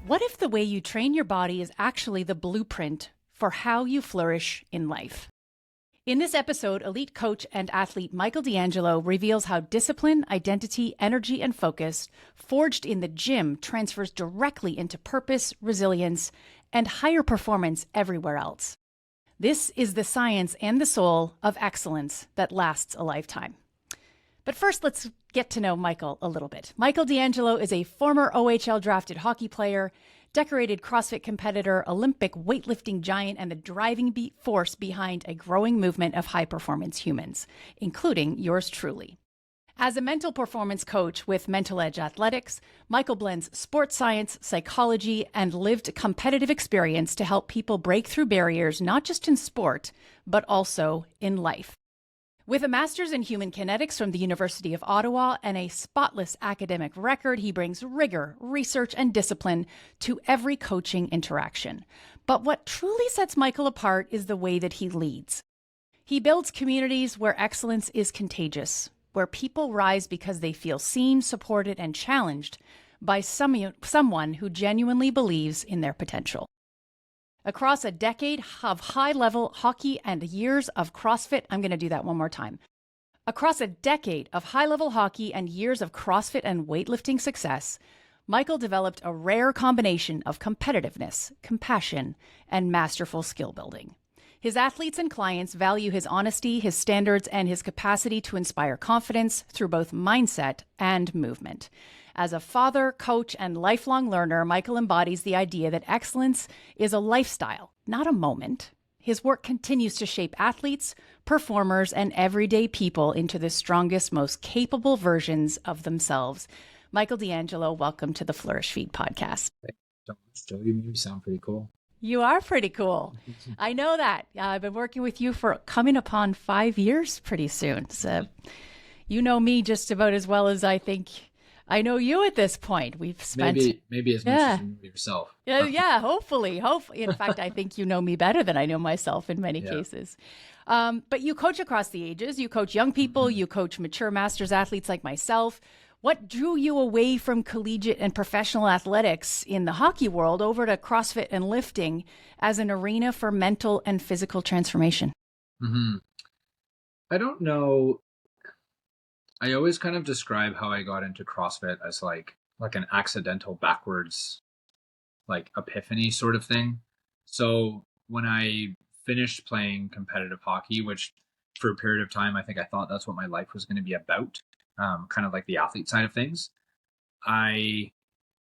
What if the way you train your body is actually the blueprint for how you flourish in life? In this episode, elite coach and athlete Michael D'Angelo reveals how discipline, identity, energy, and focus forged in the gym transfers directly into purpose, resilience, and higher performance everywhere else. This is the science and the soul of excellence that lasts a lifetime. But first, let's get to know Michael a little bit. Michael D'Angelo is a former OHL drafted hockey player, decorated CrossFit competitor, Olympic weightlifting giant, and the driving force behind a growing movement of high-performance humans, including yours truly. As a mental performance coach with Mental Edge Athletics, Michael blends sports science, psychology, and lived competitive experience to help people break through barriers not just in sport, but also in life. With a master's in human kinetics from the University of Ottawa and a spotless academic record, he brings rigor, research, and discipline to every coaching interaction. But what truly sets Michael apart is the way that he leads. He builds communities where excellence is contagious, where people rise because they feel seen, supported, and challenged by someone who genuinely believes in their potential. Across a decade of high-level hockey and years of CrossFit, I'm going to do that one more time. Across a decade of high-level hockey and years of CrossFit and weightlifting success, Michael developed a rare combination of competitiveness, compassion, and masterful skill building. His athletes and clients value his honesty, his standards, and his capacity to inspire confidence through both mindset and movement. As a father, coach, and lifelong learner, Michael embodies the idea that excellence is a lifestyle, not a moment. His work continues to shape athletes, performers, and everyday people into the strongest, most capable versions of themselves. Michael D'Angelo, welcome to the Flourish Feed podcast. Joe, you make me sound pretty cool. You are pretty cool. I know that. I've been working with you for coming upon 5 years pretty soon. So you know me just about as well as I think I know you at this point. We've spent maybe as much as you know yourself. Yeah, hopefully. In fact, I think you know me better than I know myself in many cases. But you coach across the ages. You coach young people. You coach mature masters athletes like myself. What drew you away from collegiate and professional athletics in the hockey world over to CrossFit and lifting as an arena for mental and physical transformation? I don't know. I always kind of describe how I got into CrossFit as like an accidental backwards, like epiphany sort of thing. So when I finished playing competitive hockey, which for a period of time, I think I thought that's what my life was going to be about, kind of like the athlete side of things. I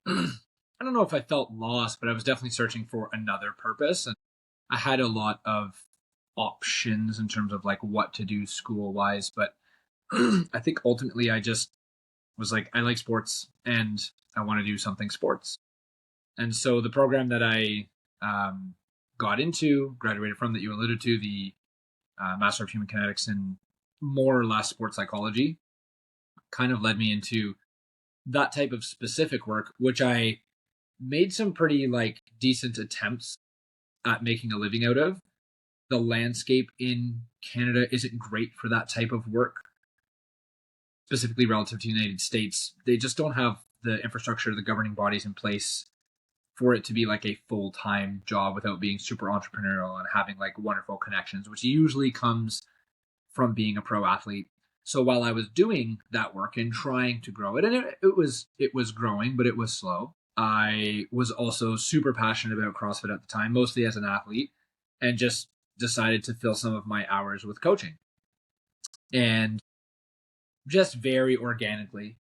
don't know if I felt lost, but I was definitely searching for another purpose. And I had a lot of options in terms of like what to do school wise, but I think ultimately I just was like, I like sports and I want to do something sports. And so the program that I got into, graduated from, that you alluded to, the Master of Human Kinetics in more or less sports psychology, kind of led me into that type of specific work, which I made some pretty like decent attempts at making a living out of. The landscape in Canada isn't great for that type of work, specifically relative to the United States. They just don't have the infrastructure, the governing bodies in place for it to be like a full-time job without being super entrepreneurial and having like wonderful connections, which usually comes from being a pro athlete. So while I was doing that work and trying to grow it, and it was growing, but it was slow, I was also super passionate about CrossFit at the time, mostly as an athlete, and just decided to fill some of my hours with coaching. And just very organically,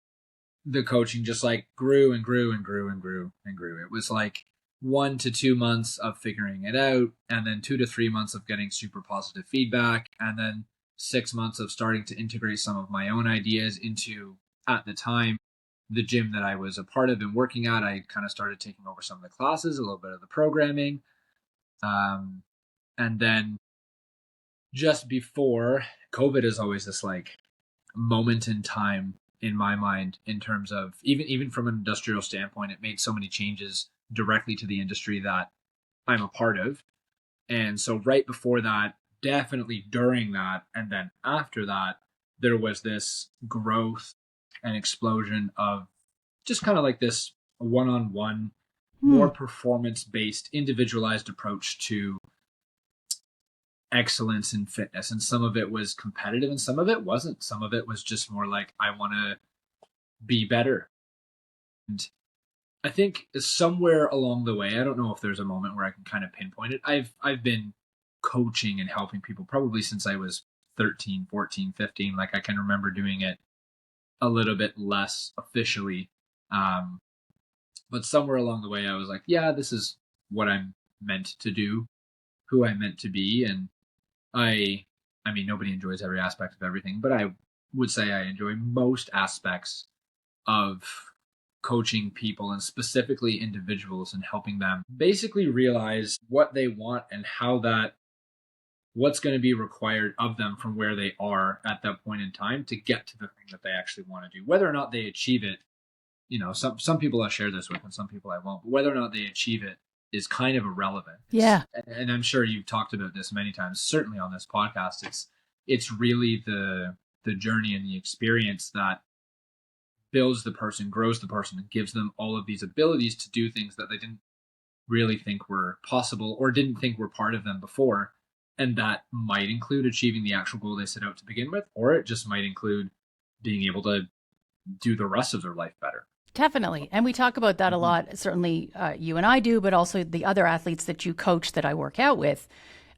the coaching just like grew and grew and grew and grew and grew. It was like 1 to 2 months of figuring it out, and then 2 to 3 months of getting super positive feedback, and then 6 months of starting to integrate some of my own ideas into, at the time, the gym that I was a part of and working at. I kind of started taking over some of the classes, a little bit of the programming. And then just before COVID is always this like moment in time in my mind, in terms of even from an industrial standpoint, it made so many changes directly to the industry that I'm a part of. And so right before that, definitely during that, and then after that, there was this growth and explosion of just kind of like this one-on-one more performance-based, individualized approach to excellence in fitness. And some of it was competitive and some of it wasn't. Some of it was just more like, I want to be better. And I think somewhere along the way, I don't know if there's a moment where I can kind of pinpoint it. I've been coaching and helping people probably since I was 13, 14, 15. Like I can remember doing it a little bit less officially. But somewhere along the way, I was like, yeah, this is what I'm meant to do, who I'm meant to be. And I mean, nobody enjoys every aspect of everything, but I would say I enjoy most aspects of coaching people and specifically individuals and helping them basically realize what they want and what's going to be required of them from where they are at that point in time to get to the thing that they actually want to do. Whether or not they achieve it, some people I'll share this with and some people I won't, but whether or not they achieve it is kind of irrelevant. Yeah. And I'm sure you've talked about this many times, certainly on this podcast. It's really the journey and the experience that builds the person, grows the person, and gives them all of these abilities to do things that they didn't really think were possible or didn't think were part of them before. And that might include achieving the actual goal they set out to begin with, or it just might include being able to do the rest of their life better. Definitely. And we talk about that a lot. Certainly you and I do, but also the other athletes that you coach that I work out with.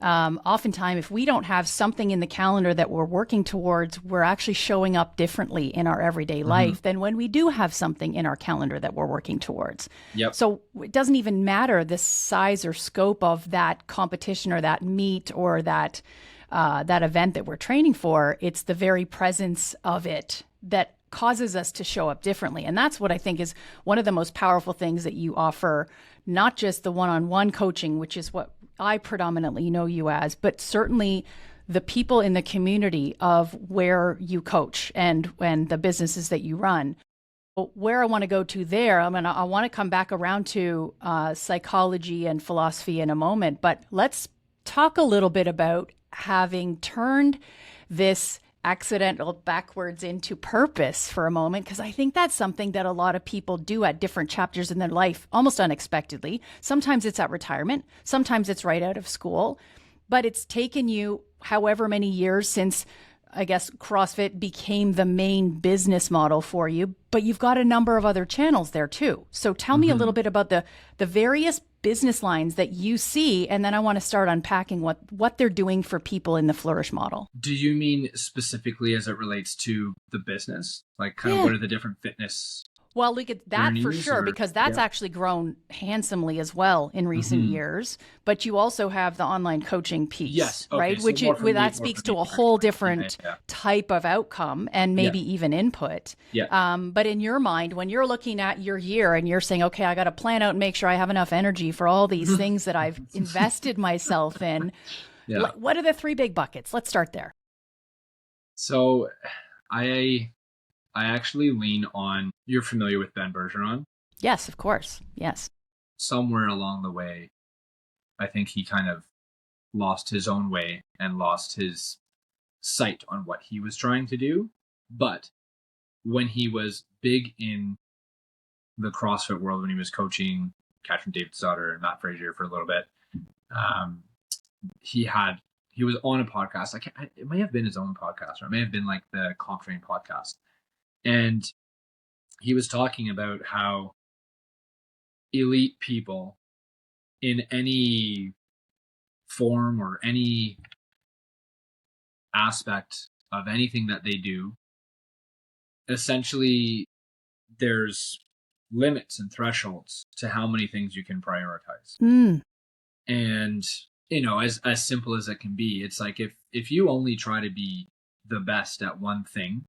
Oftentimes, if we don't have something in the calendar that we're working towards, we're actually showing up differently in our everyday life than when we do have something in our calendar that we're working towards. Yep. So it doesn't even matter the size or scope of that competition or that meet or that event that we're training for. It's the very presence of it that causes us to show up differently. And that's what I think is one of the most powerful things that you offer, not just the one-on-one coaching, which is what I predominantly know you as, but certainly the people in the community of where you coach and the businesses that you run. Where I want to go to there, I want to come back around to psychology and philosophy in a moment, but let's talk a little bit about having turned this accidental backwards into purpose for a moment, because I think that's something that a lot of people do at different chapters in their life, almost unexpectedly. Sometimes it's at retirement, sometimes it's right out of school, but it's taken you however many years since, I guess, CrossFit became the main business model for you, but you've got a number of other channels there too. So tell me a little bit about the various business lines that you see, and then I want to start unpacking what they're doing for people in the Flourish model. Do you mean specifically as it relates to the business? Like kind of what are the different fitness? Well, look at that for sure, because that's actually grown handsomely as well in recent years. But you also have the online coaching piece, yes, okay, right? so Which that speaks to a whole different type of outcome and maybe even input. Yeah. But in your mind, when you're looking at your year and you're saying, okay, I got to plan out and make sure I have enough energy for all these things that I've invested myself in. What are the three big buckets? Let's start there. So I actually lean on, you're familiar with Ben Bergeron? Yes, of course. Yes. Somewhere along the way, I think he kind of lost his own way and lost his sight on what he was trying to do. But when he was big in the CrossFit world, when he was coaching Catherine Davids-Sauter and Matt Frazier for a little bit, he was on a podcast. It may have been his own podcast, or it may have been like the Conquering podcast. And he was talking about how elite people in any form or any aspect of anything that they do, essentially there's limits and thresholds to how many things you can prioritize. And, as simple as it can be, it's like if you only try to be the best at one thing,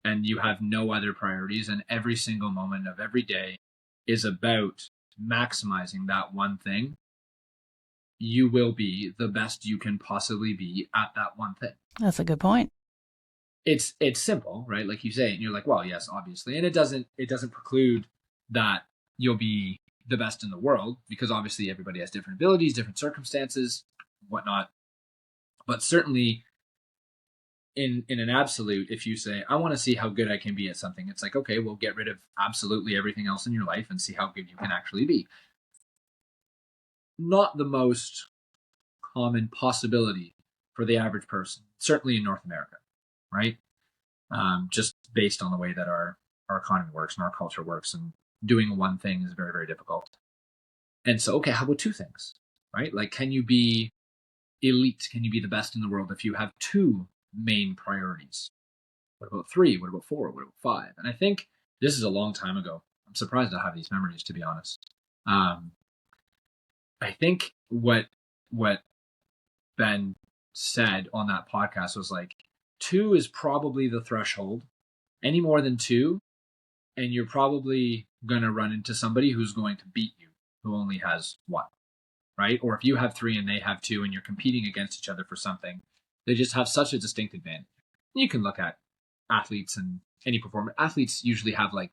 and you have no other priorities, and every single moment of every day is about maximizing that one thing, you will be the best you can possibly be at that one thing. That's a good point. It's simple, right? Like you say, and you're like, well, yes, obviously. And it doesn't preclude that you'll be the best in the world, because obviously everybody has different abilities, different circumstances, whatnot. But certainly in an absolute, if you say, I want to see how good I can be at something, it's like, okay, well, get rid of absolutely everything else in your life and see how good you can actually be. not the most common possibility for the average person, certainly in North America, right? Just based on the way that our economy works and our culture works, and doing one thing is very, very difficult. And so, okay, how about two things, right? Like, can you be elite? Can you be the best in the world if you have two main priorities? What about three? What about four? What about five? And I think this is a long time ago. I'm surprised I have these memories, to be honest. I think what Ben said on that podcast was like, two is probably the threshold. Any more than two, and you're probably going to run into somebody who's going to beat you, who only has one, right? Or if you have three and they have two and you're competing against each other for something, they just have such a distinct advantage. You can look at athletes and any performer. Athletes usually have like,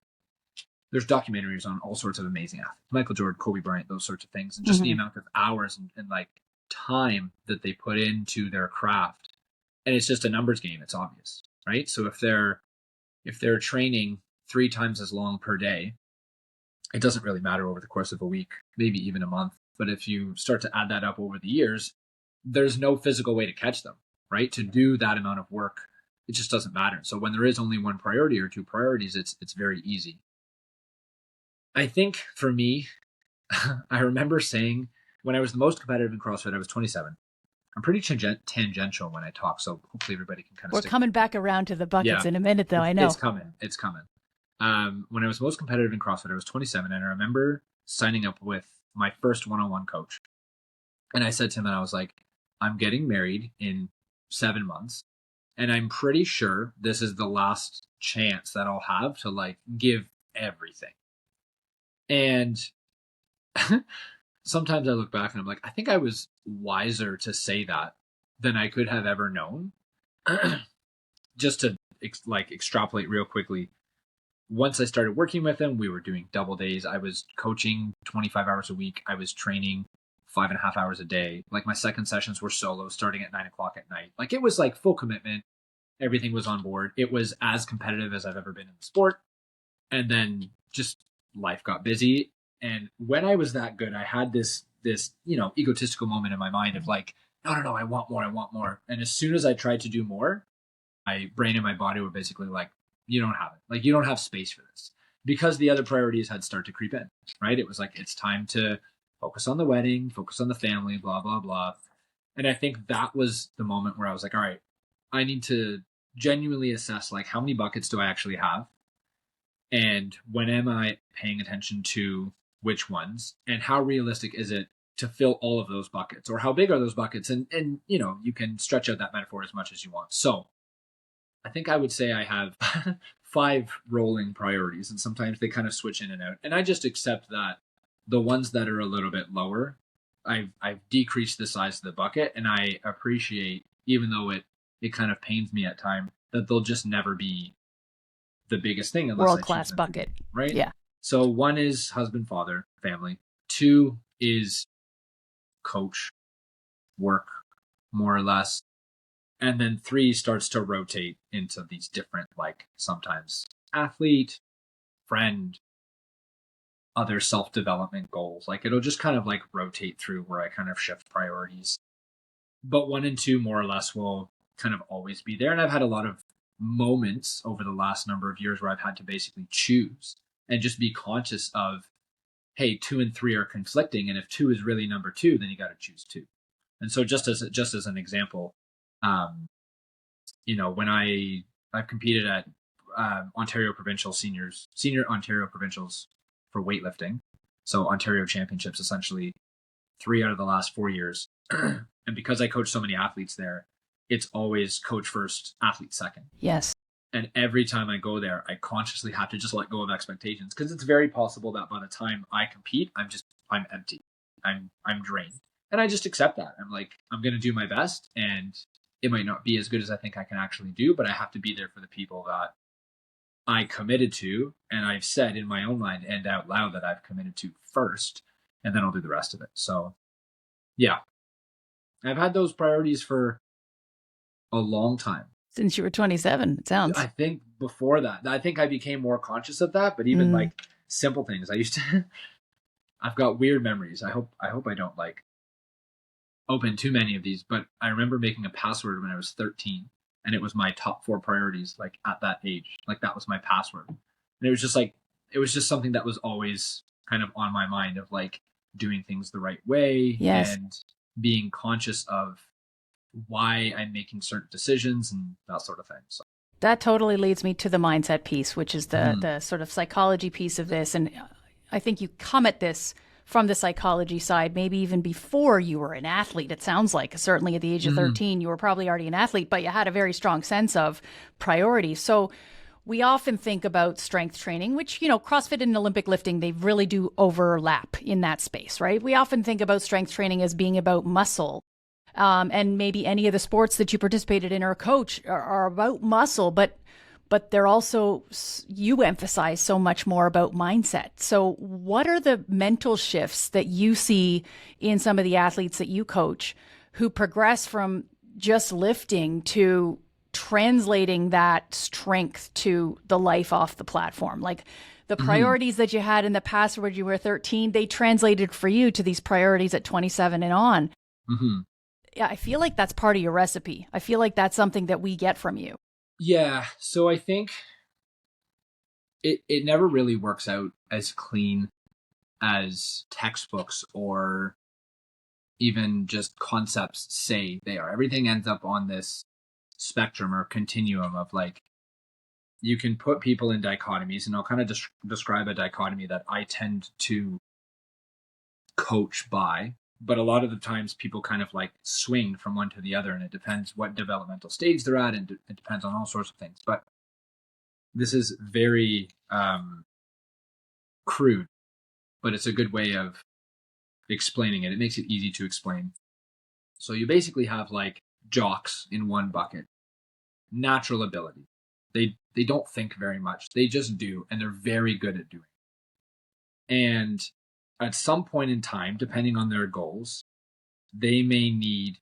there's documentaries on all sorts of amazing athletes, Michael Jordan, Kobe Bryant, those sorts of things, and just the amount of hours and like time that they put into their craft. And it's just a numbers game. It's obvious, right? So if they're training 3 times as long per day, it doesn't really matter over the course of a week, maybe even a month. But if you start to add that up over the years, there's no physical way to catch them, right? To do that amount of work, it just doesn't matter. So when there is only one priority or two priorities, it's very easy. I think for me, I remember saying when I was the most competitive in CrossFit, I was 27. I'm pretty tangential when I talk, so hopefully everybody can kind of. We're coming back around to the buckets in a minute, though. I know it's coming. When I was most competitive in CrossFit, I was 27, and I remember signing up with my first one-on-one coach. And I said to him, and I was like, I'm getting married in 7 months, and I'm pretty sure this is the last chance that I'll have to like give everything. And sometimes I look back and I'm like, I think I was wiser to say that than I could have ever known. Just to extrapolate real quickly, once I started working with him, we were doing double days. I was coaching 25 hours a week. I was training 5.5 hours a day. Like my second sessions were solo, starting at 9 o'clock at night. Like it was like full commitment. Everything was on board. It was as competitive as I've ever been in the sport. And then just life got busy. And when I was that good, I had this egotistical moment in my mind of like, no, I want more. And as soon as I tried to do more, my brain and my body were basically like, you don't have it. Like, you don't have space for this, because the other priorities had started to creep in, right? It was like, it's time to focus on the wedding, focus on the family, blah, blah, blah. And I think that was the moment where I was like, all right, I need to genuinely assess like, how many buckets do I actually have? And when am I paying attention to which ones, and how realistic is it to fill all of those buckets, or how big are those buckets? And you can stretch out that metaphor as much as you want. So I think I would say I have 5 rolling priorities, and sometimes they kind of switch in and out. And I just accept that the ones that are a little bit lower, I've decreased the size of the bucket, and I appreciate, even though it kind of pains me at times, that they'll just never be the biggest thing unless world-class bucket, right? Yeah. So 1 is husband, father, family. 2 is coach, work, more or less. And then 3 starts to rotate into these different, like sometimes athlete, friend, other self-development goals. Like it'll just kind of like rotate through where I kind of shift priorities. But 1 and 2 more or less will kind of always be there. And I've had a lot of moments over the last number of years where I've had to basically choose and just be conscious of, hey, 2 and 3 are conflicting. And if 2 is really number 2, then you got to choose 2. And so just as an example, when I've competed at Ontario Provincial senior Ontario Provincials for weightlifting, so Ontario Championships, essentially 3 out of the last 4 years. And because I coach so many athletes there, it's always coach first, athlete second. Yes. And every time I go there, I consciously have to just let go of expectations, because it's very possible that by the time I compete, I'm empty. I'm drained. And I just accept that. I'm like, I'm going to do my best, and it might not be as good as I think I can actually do, but I have to be there for the people that I committed to, and I've said in my own mind and out loud that I've committed to first, and then I'll do the rest of it. So yeah, I've had those priorities for a long time. Since you were 27, it sounds. I think before that, I think I became more conscious of that, but even like simple things. I used to I've got weird memories. I hope I don't like open too many of these, but I remember making a password when I was 13, and it was my top 4 priorities, like at that age. Like that was my password. And it was just like, it was just something that was always kind of on my mind of like doing things the right way Yes. and being conscious of why I'm making certain decisions and that sort of thing. So That totally leads me to the mindset piece, which is the sort of psychology piece of this. And I think you come at this from the psychology side, maybe even before you were an athlete. It sounds like certainly at the age of 13, you were probably already an athlete, but you had a very strong sense of priority. So we often think about strength training, which, you know, CrossFit and Olympic lifting, they really do overlap in that space, right? We often think about strength training as being about muscle. And maybe any of the sports that you participated in or coach are about muscle, but they're also, you emphasize so much more about mindset. So what are the mental shifts that you see in some of the athletes that you coach who progress from just lifting to translating that strength to the life off the platform? Like the priorities that you had in the past when you were 13, they translated for you to these priorities at 27 and on. Yeah, I feel like that's part of your recipe. I feel like that's something that we get from you. yeah, so I think it never really works out as clean as textbooks or even just concepts say they are. Everything ends up on this spectrum or continuum of like, you can put people in dichotomies, and I'll kind of describe a dichotomy that I tend to coach by. But a lot of the times people kind of like swing from one to the other, and it depends what developmental stage they're at, and it depends on all sorts of things. But this is very crude, but it's a good way of explaining it. It makes it easy to explain. So you basically have like jocks in one bucket. Natural ability. They don't think very much. They just do, and they're very good at doing. And at some point in time, depending on their goals, they may need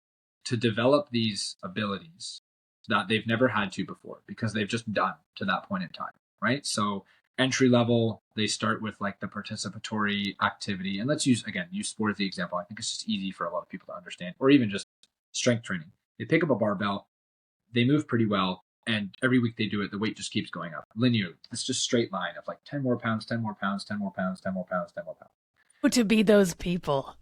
to develop these abilities that they've never had to before because they've just done to that point in time, right? So entry level, they start with like the participatory activity. And let's use sport as the example. I think it's just easy for a lot of people to understand, or even just strength training. They pick up a barbell, they move pretty well, and every week they do it, the weight just keeps going up linearly. It's just straight line of like 10 more pounds, 10 more pounds, 10 more pounds, 10 more pounds, 10 more pounds. To be those people.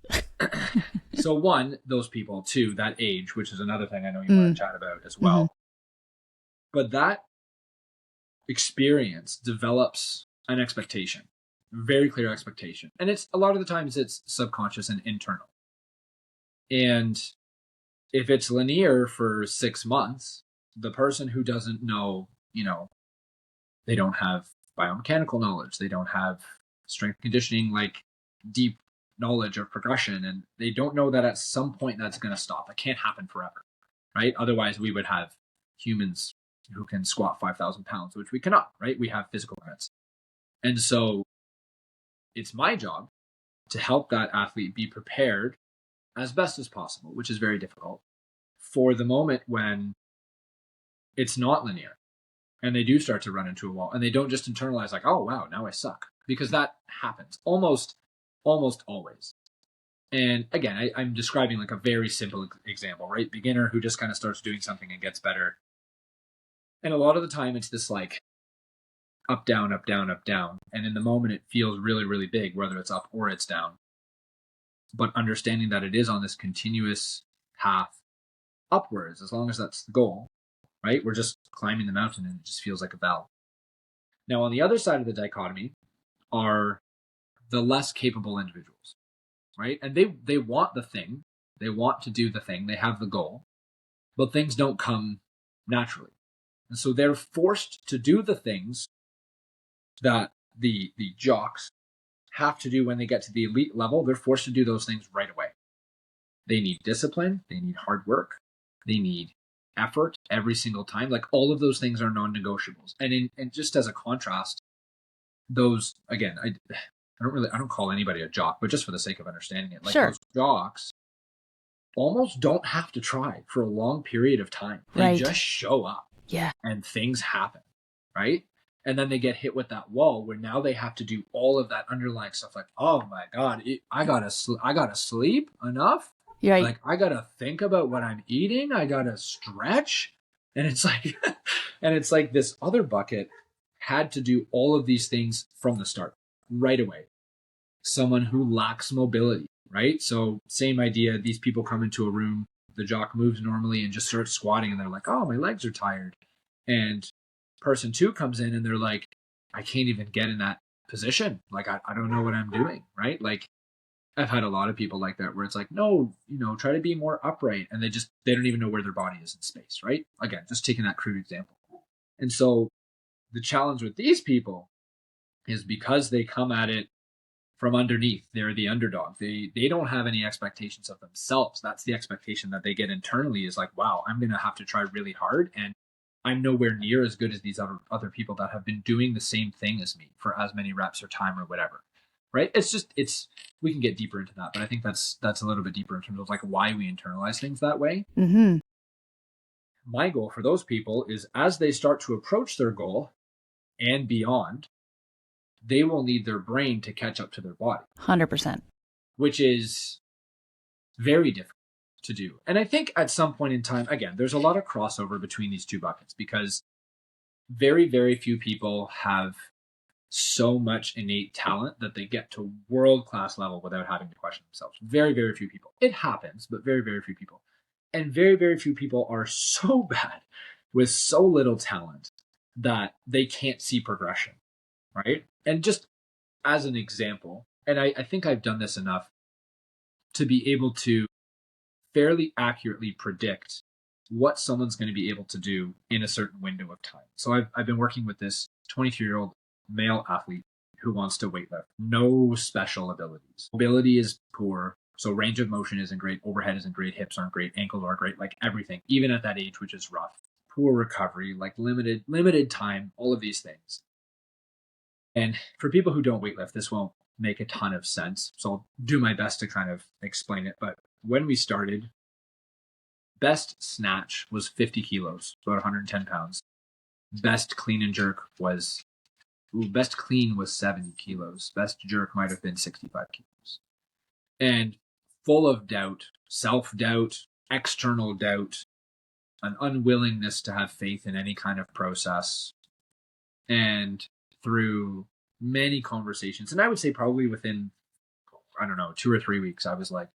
So one, those people. Two, that age, which is another thing I know you want to chat about as well. But that experience develops an expectation, very clear expectation. And it's a lot of the times it's subconscious and internal. And if it's linear for 6 months, the person who doesn't know, they don't have biomechanical knowledge, they don't have strength conditioning, like deep knowledge of progression, and they don't know that at some point that's going to stop. It can't happen forever, right? Otherwise, we would have humans who can squat 5,000 pounds, which we cannot, right? We have physical limits. And so it's my job to help that athlete be prepared as best as possible, which is very difficult, for the moment when it's not linear and they do start to run into a wall, and they don't just internalize like, oh, wow, now I suck, because that happens almost always. And again, I'm describing like a very simple example, right? Beginner who just kind of starts doing something and gets better. And a lot of the time it's this like up, down, up, down, up, down. And in the moment it feels really, really big, whether it's up or it's down. But understanding that it is on this continuous path upwards, as long as that's the goal, right? We're just climbing the mountain and it just feels like a valley. Now, on the other side of the dichotomy are the less capable individuals, right? And they want the thing, they want to do the thing, they have the goal, but things don't come naturally. And so they're forced to do the things that the jocks have to do when they get to the elite level. They're forced to do those things right away. They need discipline, they need hard work, they need effort every single time. Like all of those things are non-negotiables. And just as a contrast, those, again, I don't call anybody a jock, but just for the sake of understanding it, like those jocks almost don't have to try for a long period of time. They just show up. Yeah. And things happen, right? And then they get hit with that wall where now they have to do all of that underlying stuff. Like, oh my God, I gotta sleep enough. Right. Like, I gotta think about what I'm eating. I gotta stretch. And it's like, and it's like this other bucket had to do all of these things from the start, right away. Someone who lacks mobility, right? So same idea. These people come into a room, the jock moves normally and just starts squatting, and they're like, oh, my legs are tired. And person two comes in and they're like, I can't even get in that position. Like, I don't know what I'm doing, right? Like, I've had a lot of people like that where it's like, no, try to be more upright. And they don't even know where their body is in space, right? Again, just taking that crude example. And so the challenge with these people is because they come at it from underneath, they're the underdog. They don't have any expectations of themselves. That's the expectation that they get internally, is like, wow, I'm going to have to try really hard. And I'm nowhere near as good as these other people that have been doing the same thing as me for as many reps or time or whatever. Right? We can get deeper into that, but I think that's a little bit deeper in terms of like why we internalize things that way. Mm-hmm. My goal for those people is, as they start to approach their goal and beyond, they will need their brain to catch up to their body. 100%. Which is very difficult to do. And I think at some point in time, again, there's a lot of crossover between these two buckets, because very, very few people have so much innate talent that they get to world-class level without having to question themselves. Very, very few people. It happens, but very, very few people. And very, very few people are so bad with so little talent that they can't see progression, right? And just as an example, and I think I've done this enough to be able to fairly accurately predict what someone's going to be able to do in a certain window of time. So I've been working with this 23-year-old male athlete who wants to weightlift. No special abilities. Mobility is poor. So range of motion isn't great. Overhead isn't great. Hips aren't great. Ankles aren't great. Like everything, even at that age, which is rough. Poor recovery, like limited time, all of these things. And for people who don't weightlift, this won't make a ton of sense. So I'll do my best to kind of explain it. But when we started, best snatch was 50 kilos, about 110 pounds. Best clean and jerk was best clean was 70 kilos. Best jerk might have been 65 kilos. And full of doubt, self-doubt, external doubt, an unwillingness to have faith in any kind of process. And through many conversations, and I would say probably within, 2 or 3 weeks, I was like,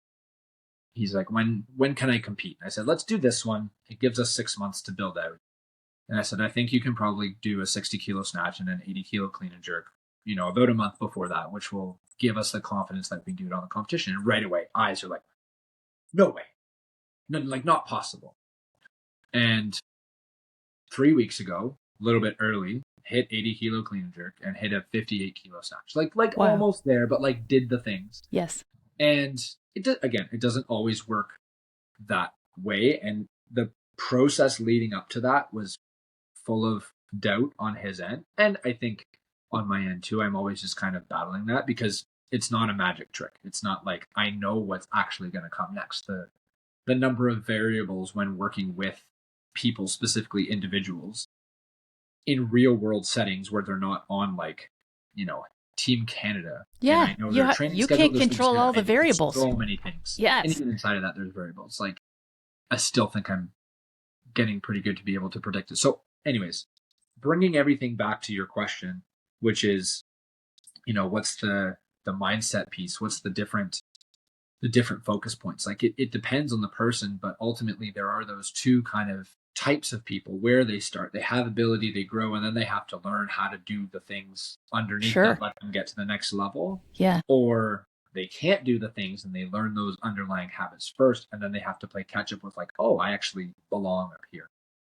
he's like, when can I compete? And I said, let's do this one. It gives us 6 months to build out. And I said, I think you can probably do a 60 kilo snatch and an 80 kilo clean and jerk, about a month before that, which will give us the confidence that we can do it on the competition. And right away, eyes are like, no way. No, like, not possible. And 3 weeks ago, a little bit early, hit 80 kilo clean and jerk and hit a 58 kilo snatch. Like wow. Almost there, but like did the things. Yes. And it doesn't always work that way. And the process leading up to that was full of doubt on his end. And I think on my end too, I'm always just kind of battling that, because it's not a magic trick. It's not like I know what's actually going to come next. The number of variables when working with people, specifically individuals, in real world settings where they're not on Team Canada. Yeah, you can't control all the variables. So many things. Yes. And even inside of that, there's variables. Like, I still think I'm getting pretty good to be able to predict it. So anyways, bringing everything back to your question, which is, what's the mindset piece? What's the different focus points? Like it depends on the person, but ultimately there are those two kind of types of people where they start. They have ability, they grow, and then they have to learn how to do the things underneath that let them get to the next level. Yeah. Or they can't do the things and they learn those underlying habits first, and then they have to play catch up with like, oh, I actually belong up here.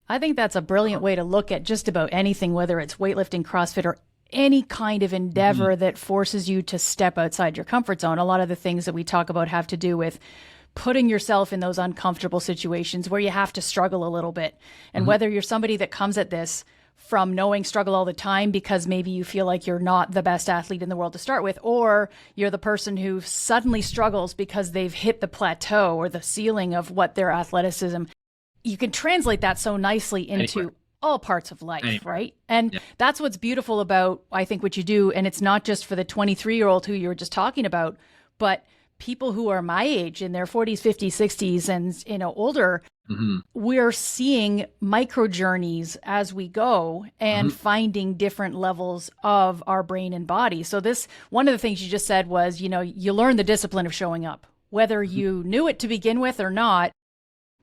I think that's a brilliant way to look at just about anything, whether it's weightlifting, CrossFit, or any kind of endeavor that forces you to step outside your comfort zone. A lot of the things that we talk about have to do with putting yourself in those uncomfortable situations where you have to struggle a little bit. And whether you're somebody that comes at this from knowing struggle all the time because maybe you feel like you're not the best athlete in the world to start with, or you're the person who suddenly struggles because they've hit the plateau or the ceiling of what their athleticism, you can translate that so nicely into all parts of life, Anyway. right? And Yeah. that's what's beautiful about, I think, what you do. And it's not just for the 23-year-old who you were just talking about, but people who are my age in their 40s, 50s, 60s, and older. Mm-hmm. We're seeing micro journeys as we go and finding different levels of our brain and body. So this, one of the things you just said was, you learn the discipline of showing up, whether you knew it to begin with or not.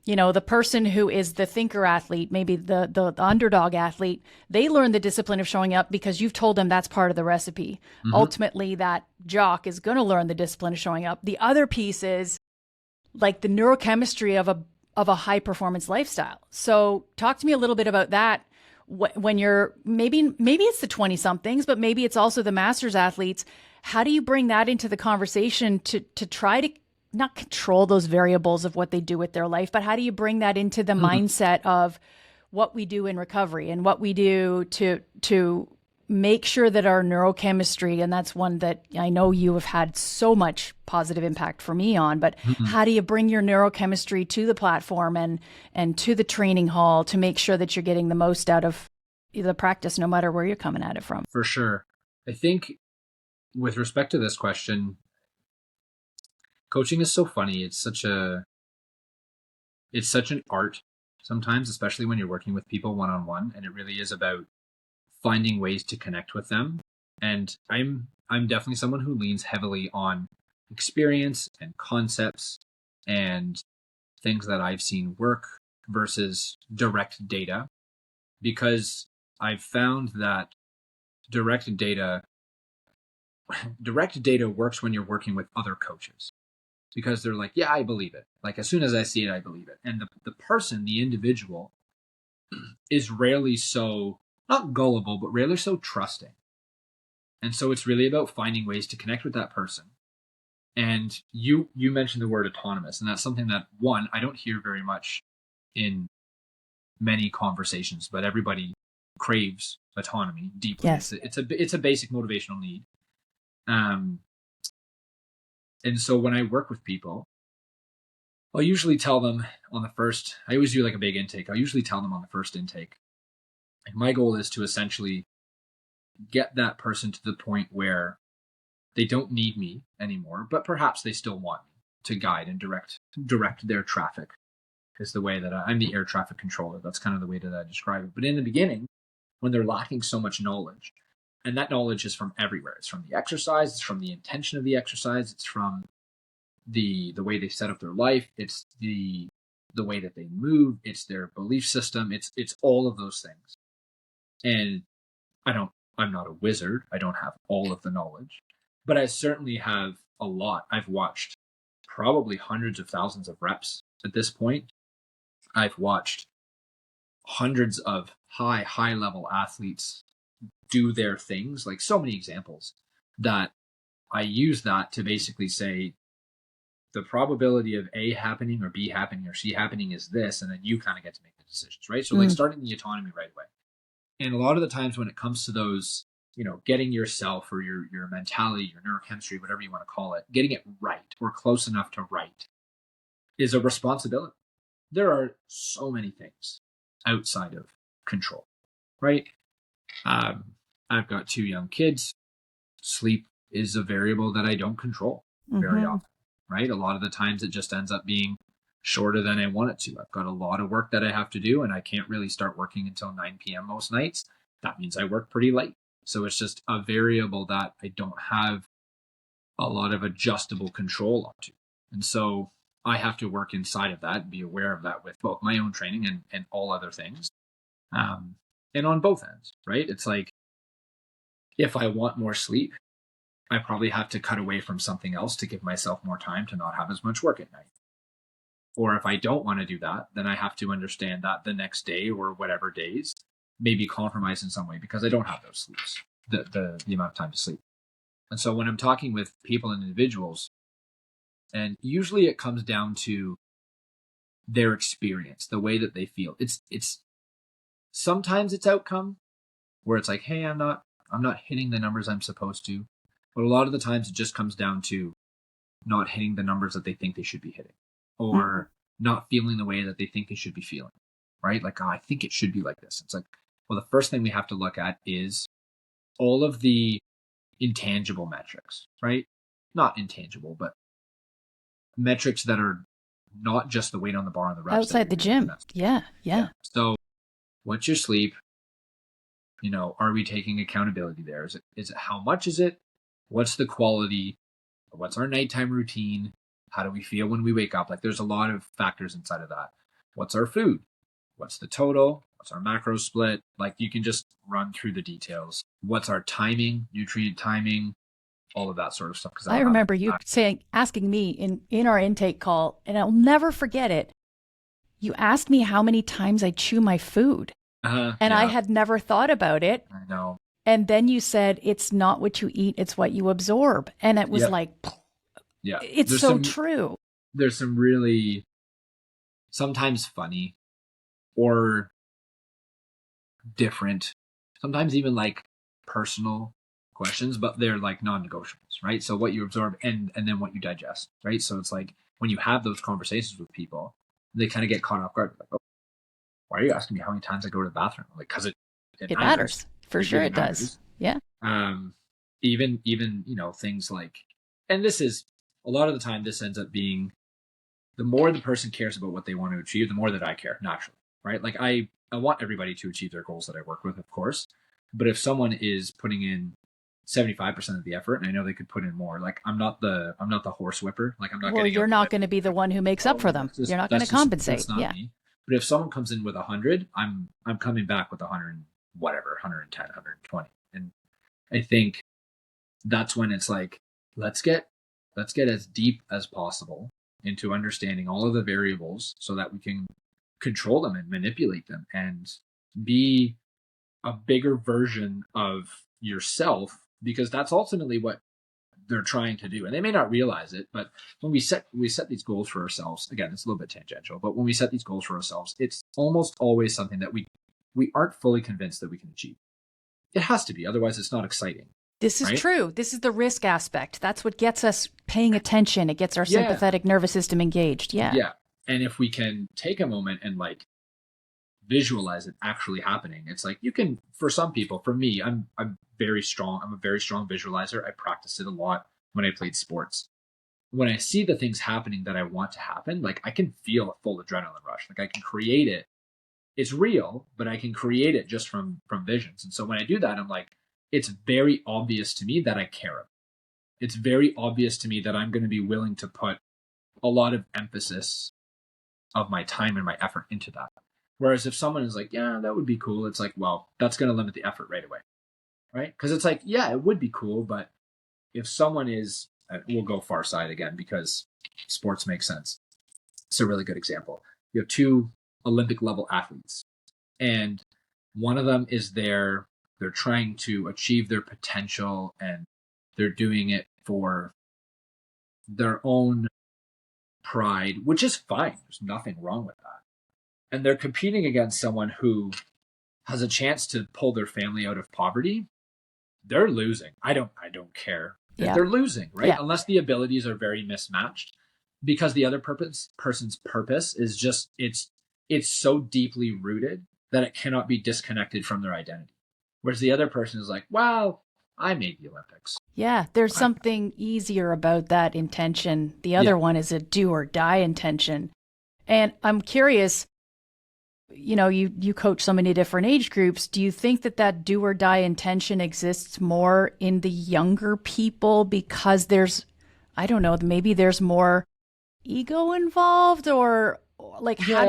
The person who is the thinker athlete, maybe the underdog athlete, they learn the discipline of showing up because you've told them that's part of the recipe. Ultimately, that jock is going to learn the discipline of showing up. The other piece is like the neurochemistry of a high performance lifestyle. So talk to me a little bit about that. When you're maybe it's the 20 somethings, but maybe it's also the masters athletes. How do you bring that into the conversation to try to not control those variables of what they do with their life, but how do you bring that into the mindset of what we do in recovery and what we do to make sure that our neurochemistry, and that's one that I know you have had so much positive impact for me on, but how do you bring your neurochemistry to the platform and to the training hall to make sure that you're getting the most out of the practice, no matter where you're coming at it from? For sure. I think with respect to this question, coaching is so funny. It's such an art sometimes, especially when you're working with people one-on-one, and it really is about finding ways to connect with them. And I'm definitely someone who leans heavily on experience and concepts and things that I've seen work versus direct data, because I've found that direct data works when you're working with other coaches, because they're like, yeah, I believe it. Like, as soon as I see it, I believe it. And the person, the individual, is rarely so, not gullible, but rarely so trusting. And so it's really about finding ways to connect with that person. And you mentioned the word autonomous, and that's something that, one, I don't hear very much in many conversations, but everybody craves autonomy deeply. Yes. It's a basic motivational need. And so when I work with people, I'll usually tell them I always do like a big intake. I'll usually tell them on the first intake, like, my goal is to essentially get that person to the point where they don't need me anymore, but perhaps they still want me to guide and direct their traffic, is the way that I'm the air traffic controller. That's kind of the way that I describe it. But in the beginning, when they're lacking so much knowledge, and that knowledge is from everywhere. It's from the exercise, it's from the intention of the exercise, it's from the way they set up their life, it's the way that they move, it's their belief system, it's all of those things. And I'm not a wizard. I don't have all of the knowledge, but I certainly have a lot. I've watched probably hundreds of thousands of reps at this point. I've watched hundreds of high level athletes do their things, like so many examples, that I use that to basically say the probability of A happening or B happening or C happening is this, and then you kind of get to make the decisions, right? So like starting the autonomy right away. And a lot of the times when it comes to those, getting yourself or your mentality, your neurochemistry, whatever you want to call it, getting it right or close enough to right is a responsibility. There are so many things outside of control, right? I've got 2 young kids. Sleep is a variable that I don't control very often, right? A lot of the times it just ends up being shorter than I want it to. I've got a lot of work that I have to do, and I can't really start working until 9 p.m. most nights. That means I work pretty late. So it's just a variable that I don't have a lot of adjustable control onto. And so I have to work inside of that and be aware of that with both my own training and all other things. And on both ends, right? It's like, if I want more sleep, I probably have to cut away from something else to give myself more time to not have as much work at night. Or if I don't want to do that, then I have to understand that the next day or whatever days, maybe compromise in some way because I don't have those sleeps, the amount of time to sleep. And so when I'm talking with people and individuals, and usually it comes down to their experience, the way that they feel. It's sometimes it's outcome where it's like, hey, I'm not hitting the numbers I'm supposed to. But a lot of the times it just comes down to not hitting the numbers that they think they should be hitting, or not feeling the way that they think they should be feeling. right? Like, oh, I think it should be like this. It's like, well, the first thing we have to look at is all of the intangible metrics, right? Not intangible, but metrics that are not just the weight on the bar and the reps outside the gym. Yeah. So what's your sleep? Are we taking accountability there? Is it how much is it? What's the quality? What's our nighttime routine? How do we feel when we wake up? Like, there's a lot of factors inside of that. What's our food? What's the total? What's our macro split? Like, you can just run through the details. What's our timing, nutrient timing, all of that sort of stuff. Because I remember you asking me in our intake call, and I'll never forget it. You asked me how many times I chew my food. And I had never thought about it. I know. And then you said, it's not what you eat, it's what you absorb. And it was it's there's so true. There's some really sometimes funny or different, sometimes even like personal questions, but they're like non-negotiables, right? So what you absorb and then what you digest, right? So it's like when you have those conversations with people, they kind of get caught off guard. Like, oh, why are you asking me how many times I go to the bathroom? Like, because it matters. For sure it does. Yeah. Even things like, and this is a lot of the time, this ends up being the more the person cares about what they want to achieve, the more that I care naturally, right? Like I want everybody to achieve their goals that I work with, of course. But if someone is putting in 75% of the effort, and I know they could put in more, like I'm not the horse whipper. Like I'm not. Well, you're not going to be the one who makes up for them. You're not going to compensate. Yeah. Me. But if someone comes in with 100, I'm coming back with 100, whatever, 110, 120. And I think that's when it's like, let's get as deep as possible into understanding all of the variables so that we can control them and manipulate them and be a bigger version of yourself, because that's ultimately what they're trying to do. And they may not realize it, but when we set these goals for ourselves, again, it's a little bit tangential, but when we set these goals for ourselves, it's almost always something that we aren't fully convinced that we can achieve. It has to be, otherwise it's not exciting. This is true. This is the risk aspect. That's what gets us paying attention. It gets our sympathetic nervous system engaged. Yeah. Yeah. And if we can take a moment and like visualize it actually happening, it's like you can, for some people, for me, I'm very strong. I'm a very strong visualizer. I practiced it a lot when I played sports. When I see the things happening that I want to happen, like I can feel a full adrenaline rush. Like I can create it. It's real, but I can create it just from visions. And so when I do that, I'm like, it's very obvious to me that I care. It's very obvious to me that I'm going to be willing to put a lot of emphasis of my time and my effort into that. Whereas if someone is like, yeah, that would be cool, it's like, well, that's going to limit the effort right away. Right? Because it's like, yeah, it would be cool, but if someone is, we'll go far side again because sports make sense. It's a really good example. You have two Olympic level athletes, and one of them is they're trying to achieve their potential and they're doing it for their own pride, which is fine. There's nothing wrong with that. And they're competing against someone who has a chance to pull their family out of poverty. They're losing. I don't care if they're losing, right? Yeah. Unless the abilities are very mismatched, because the other person's purpose is just, it's so deeply rooted that it cannot be disconnected from their identity. Whereas the other person is like, wow, I made the Olympics. Yeah, there's something easier about that intention. The other one is a do or die intention. And I'm curious, you coach so many different age groups. Do you think that do or die intention exists more in the younger people because there's, I don't know, maybe there's more ego involved, or like how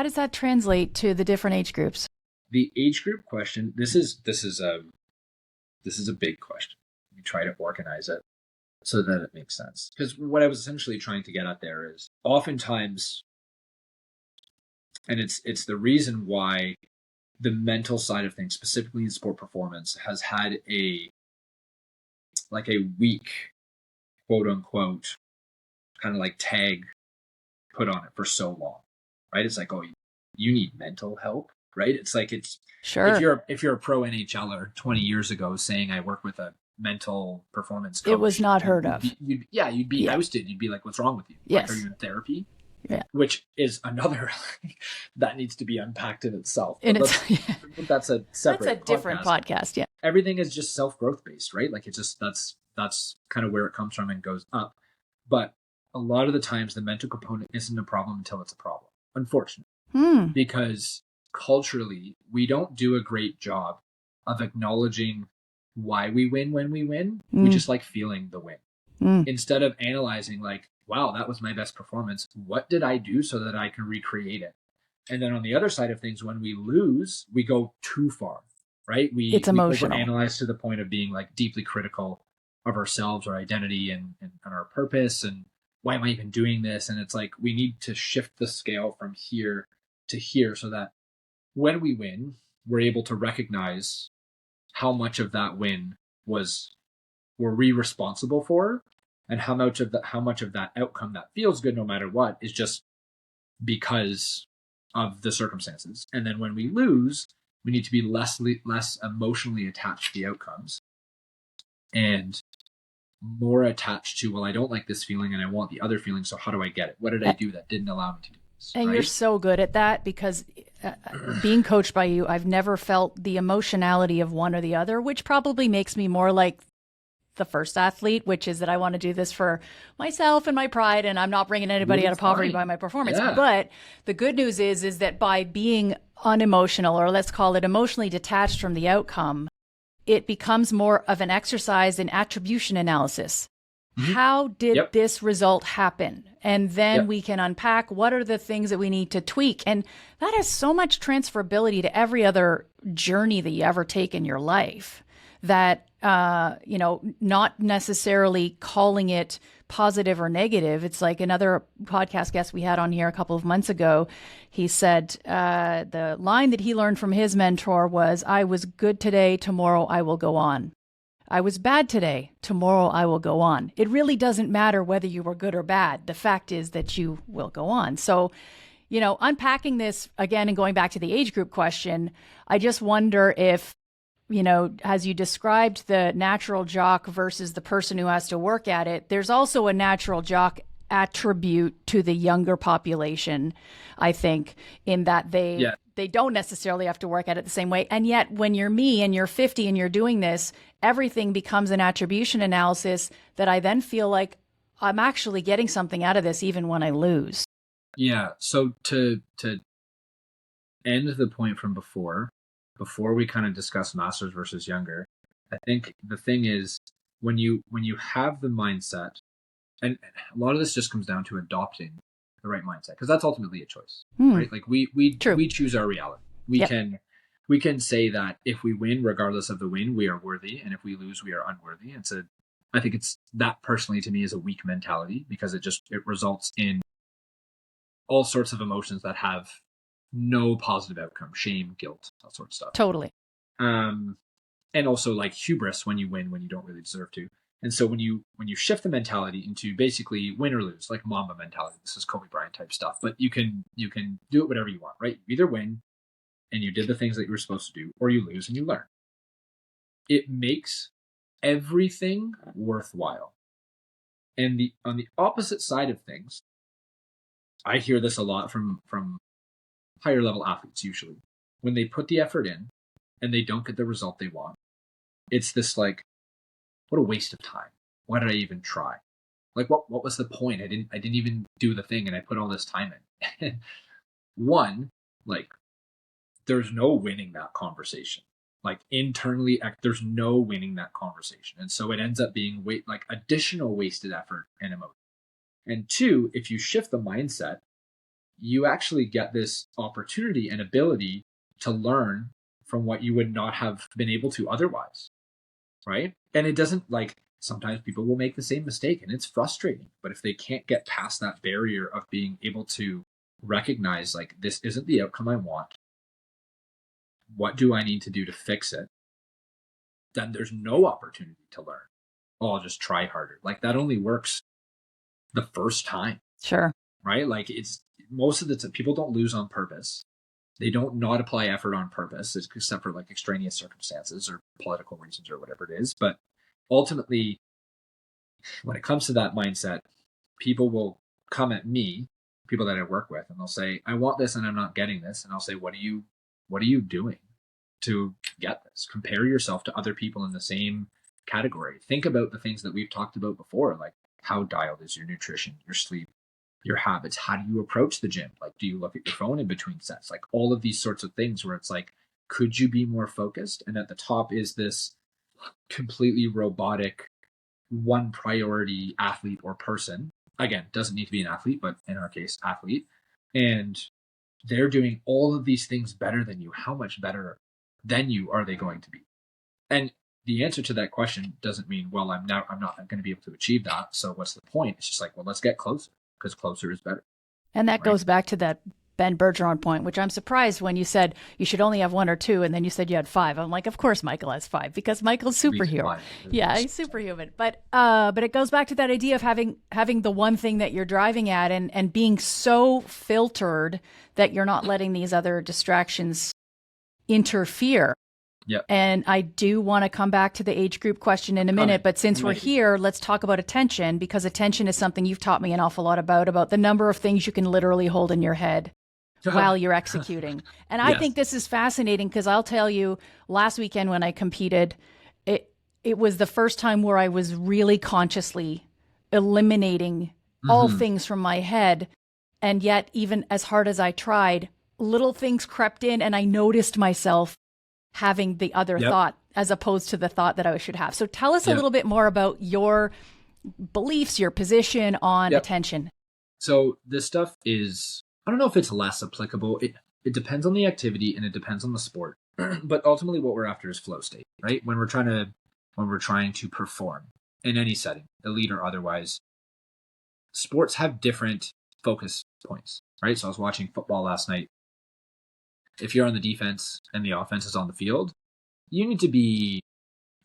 does that translate to the different age groups? The age group question, this is a big question. You try to organize it so that it makes sense. Because what I was essentially trying to get at there is oftentimes, and it's the reason why the mental side of things, specifically in sport performance, has had a weak, quote unquote, kind of like tag put on it for so long, right? It's like, oh, you need mental help, right? It's like, it's sure. If you're a pro NHLer 20 years ago saying I work with a mental performance coach, it was not heard of. You'd be ousted. You'd be like, what's wrong with you? Yes. Like, are you in therapy? Yeah. which is another that needs to be unpacked in itself. And But that's a that's separate a different podcast. Yeah. Everything is just self-growth based, right? Like it's just that's kind of where it comes from and goes up. But a lot of the times the mental component isn't a problem until it's a problem, unfortunately. Because culturally we don't do a great job of acknowledging why we win when we win. We just like feeling the win. Instead of analyzing like, wow, that was my best performance. What did I do so that I can recreate it? And then on the other side of things, when we lose, we go too far, right? It's emotional. We overanalyze to the point of being like deeply critical of ourselves, our identity, and our purpose. And why am I even doing this? And it's like, we need to shift the scale from here to here so that when we win, we're able to recognize how much of that win were we responsible for, and how much of that outcome that feels good no matter what is just because of the circumstances. And then when we lose, we need to be less emotionally attached to the outcomes and more attached to, well, I don't like this feeling and I want the other feeling, so how do I get it? What did I do that didn't allow me to do this? And you're so good at that, because being coached by you, I've never felt the emotionality of one or the other, which probably makes me more like the first athlete, which is that I want to do this for myself and my pride, and I'm not bringing anybody out of poverty by my performance. Yeah. But the good news is that by being unemotional, or let's call it emotionally detached from the outcome, it becomes more of an exercise in attribution analysis. How did this result happen? And then we can unpack what are the things that we need to tweak. And that has so much transferability to every other journey that you ever take in your life, that not necessarily calling it positive or negative. It's like another podcast guest we had on here a couple of months ago. He said the line that he learned from his mentor was, I was good today, tomorrow I will go on. I was bad today, tomorrow I will go on. It really doesn't matter whether you were good or bad. The fact is that you will go on. So, unpacking this again and going back to the age group question, I just wonder if, as you described the natural jock versus the person who has to work at it, there's also a natural jock attribute to the younger population, I think, in that they don't necessarily have to work at it the same way. And yet when you're me and you're 50 and you're doing this, everything becomes an attribution analysis that I then feel like I'm actually getting something out of this even when I lose. Yeah. So to end the point from before we kind of discuss masters versus younger, I think the thing is when you have the mindset, and a lot of this just comes down to adopting the right mindset, because that's ultimately a choice, right? Like we choose our reality. We can say that if we win, regardless of the win, we are worthy, and if we lose, we are unworthy. I think it's that personally to me is a weak mentality, because it results in all sorts of emotions that have no positive outcome, shame, guilt, that sort of stuff. Totally. And also like hubris when you win when you don't really deserve to. And so when you shift the mentality into basically win or lose, like Mamba mentality, this is Kobe Bryant type stuff, but you can do it whatever you want, right? You either win and you did the things that you were supposed to do, or you lose and you learn. It makes everything worthwhile. And on the opposite side of things, I hear this a lot from higher level athletes usually. When they put the effort in and they don't get the result they want, it's this like, what a waste of time. Why did I even try? Like what was the point? I didn't even do the thing and I put all this time in. One, like there's no winning that conversation. Like internally, there's no winning that conversation. And so it ends up being additional wasted effort and emotion. And two, if you shift the mindset, you actually get this opportunity and ability to learn from what you would not have been able to otherwise, right? And it doesn't, like, sometimes people will make the same mistake and it's frustrating, but if they can't get past that barrier of being able to recognize, like, this isn't the outcome I want, what do I need to do to fix it, then there's no opportunity to learn. Oh, I'll just try harder. Like, that only works the first time. Sure. Right? Like, it's most of the time, people don't lose on purpose. They don't not apply effort on purpose, except for like extraneous circumstances or political reasons or whatever it is. But ultimately, when it comes to that mindset, people will come at me, people that I work with, and they'll say, I want this and I'm not getting this. And I'll say, what are you doing to get this? Compare yourself to other people in the same category. Think about the things that we've talked about before, like how dialed is your nutrition, your sleep, your habits. How do you approach the gym? Like, do you look at your phone in between sets? Like all of these sorts of things where it's like, could you be more focused? And at the top is this completely robotic, one priority athlete or person. Again, doesn't need to be an athlete, but in our case, athlete. And they're doing all of these things better than you. How much better than you are they going to be? And the answer to that question doesn't mean, well, I'm not going to be able to achieve that. So what's the point? It's just like, well, let's get closer, because closer is better. And that goes back to that Ben Bergeron point, which I'm surprised when you said you should only have one or two, and then you said you had five. I'm like, of course Michael has five, because Michael's superhuman. Yeah, he's superhuman. But it goes back to that idea of having the one thing that you're driving at, and being so filtered that you're not letting these other distractions interfere. Yeah. And I do want to come back to the age group question in a minute, but since we're here, let's talk about attention, because attention is something you've taught me an awful lot about the number of things you can literally hold in your head while you're executing. And I think this is fascinating, because I'll tell you, last weekend when I competed, it was the first time where I was really consciously eliminating all things from my head. And yet, even as hard as I tried, little things crept in, and I noticed myself having the other thought as opposed to the thought that I should have. So tell us a little bit more about your beliefs, your position on attention. So this stuff is, I don't know if it's less applicable. It depends on the activity and it depends on the sport. But ultimately what we're after is flow state, right? When we're trying to perform in any setting, elite or otherwise, sports have different focus points, right? So I was watching football last night. If you're on the defense and the offense is on the field, you need to be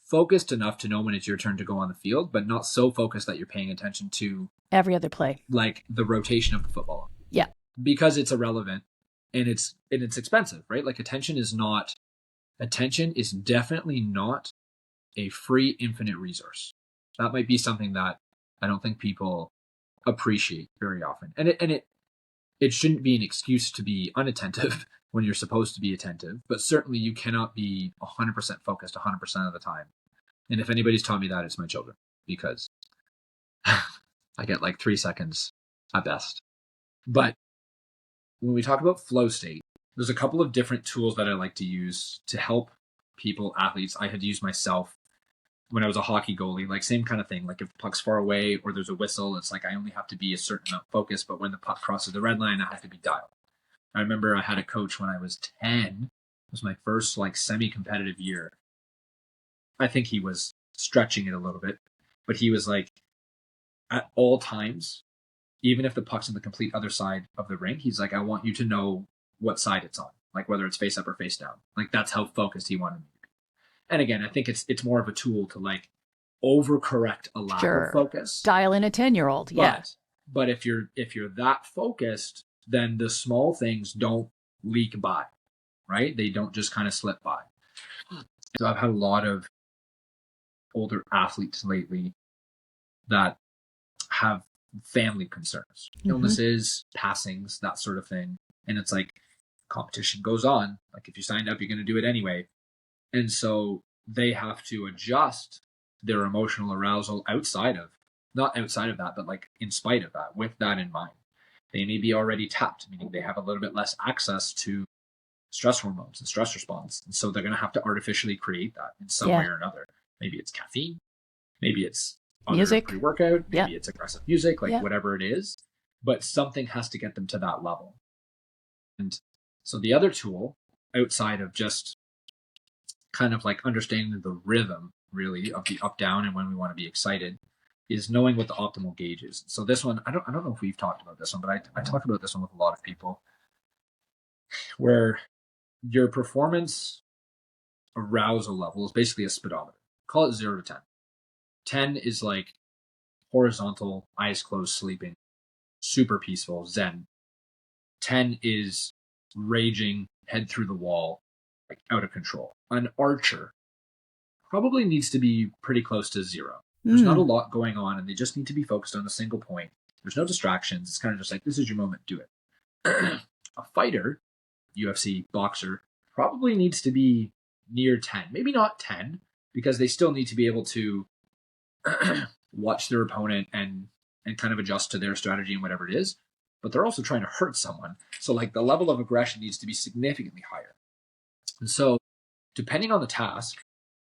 focused enough to know when it's your turn to go on the field, but not so focused that you're paying attention to every other play, like the rotation of the football. Yeah. Because it's irrelevant and it's expensive, right? Like attention is definitely not a free infinite resource. That might be something that I don't think people appreciate very often. And it shouldn't be an excuse to be unattentive when you're supposed to be attentive, but certainly you cannot be 100% focused 100% of the time. And if anybody's taught me that, it's my children, because I get like 3 seconds at best. But when we talk about flow state, there's a couple of different tools that I like to use to help people, athletes. I had used myself when I was a hockey goalie, like same kind of thing. Like if the puck's far away or there's a whistle, it's like I only have to be a certain amount focused, but when the puck crosses the red line, I have to be dialed. I remember I had a coach when I was 10. It was my first like semi-competitive year. I think he was stretching it a little bit, but he was like, at all times, even if the puck's on the complete other side of the rink, he's like, I want you to know what side it's on, like whether it's face up or face down. Like that's how focused he wanted me to be. And again, I think it's more of a tool to like overcorrect a lack of focus. Dial in a 10-year-old. Yeah. But if you're that focused, then the small things don't leak by, right? They don't just kind of slip by. So I've had a lot of older athletes lately that have family concerns, illnesses, passings, that sort of thing. And it's like competition goes on. Like if you signed up, you're going to do it anyway. And so they have to adjust their emotional arousal not outside of that, but like in spite of that, with that in mind. They may be already tapped, meaning they have a little bit less access to stress hormones and stress response. And so they're going to have to artificially create that in some way or another. Maybe it's caffeine, maybe it's music, pre-workout, maybe it's aggressive music, like whatever it is, but something has to get them to that level. And so the other tool, outside of just kind of like understanding the rhythm really of the up down and when we want to be excited, is knowing what the optimal gauge is. So this one, I don't know if we've talked about this one, but I talk about this one with a lot of people, where your performance arousal level is basically a speedometer. Call it 0 to 10. 10 is like horizontal, eyes closed, sleeping, super peaceful, zen. 10 is raging, head through the wall, like out of control. An archer probably needs to be pretty close to 0. There's not a lot going on, and they just need to be focused on a single point. There's no distractions. It's kind of just like, this is your moment, do it. A fighter, UFC, boxer, probably needs to be near 10. Maybe not 10, because they still need to be able to watch their opponent and kind of adjust to their strategy and whatever it is. But they're also trying to hurt someone. So like the level of aggression needs to be significantly higher. And so depending on the task,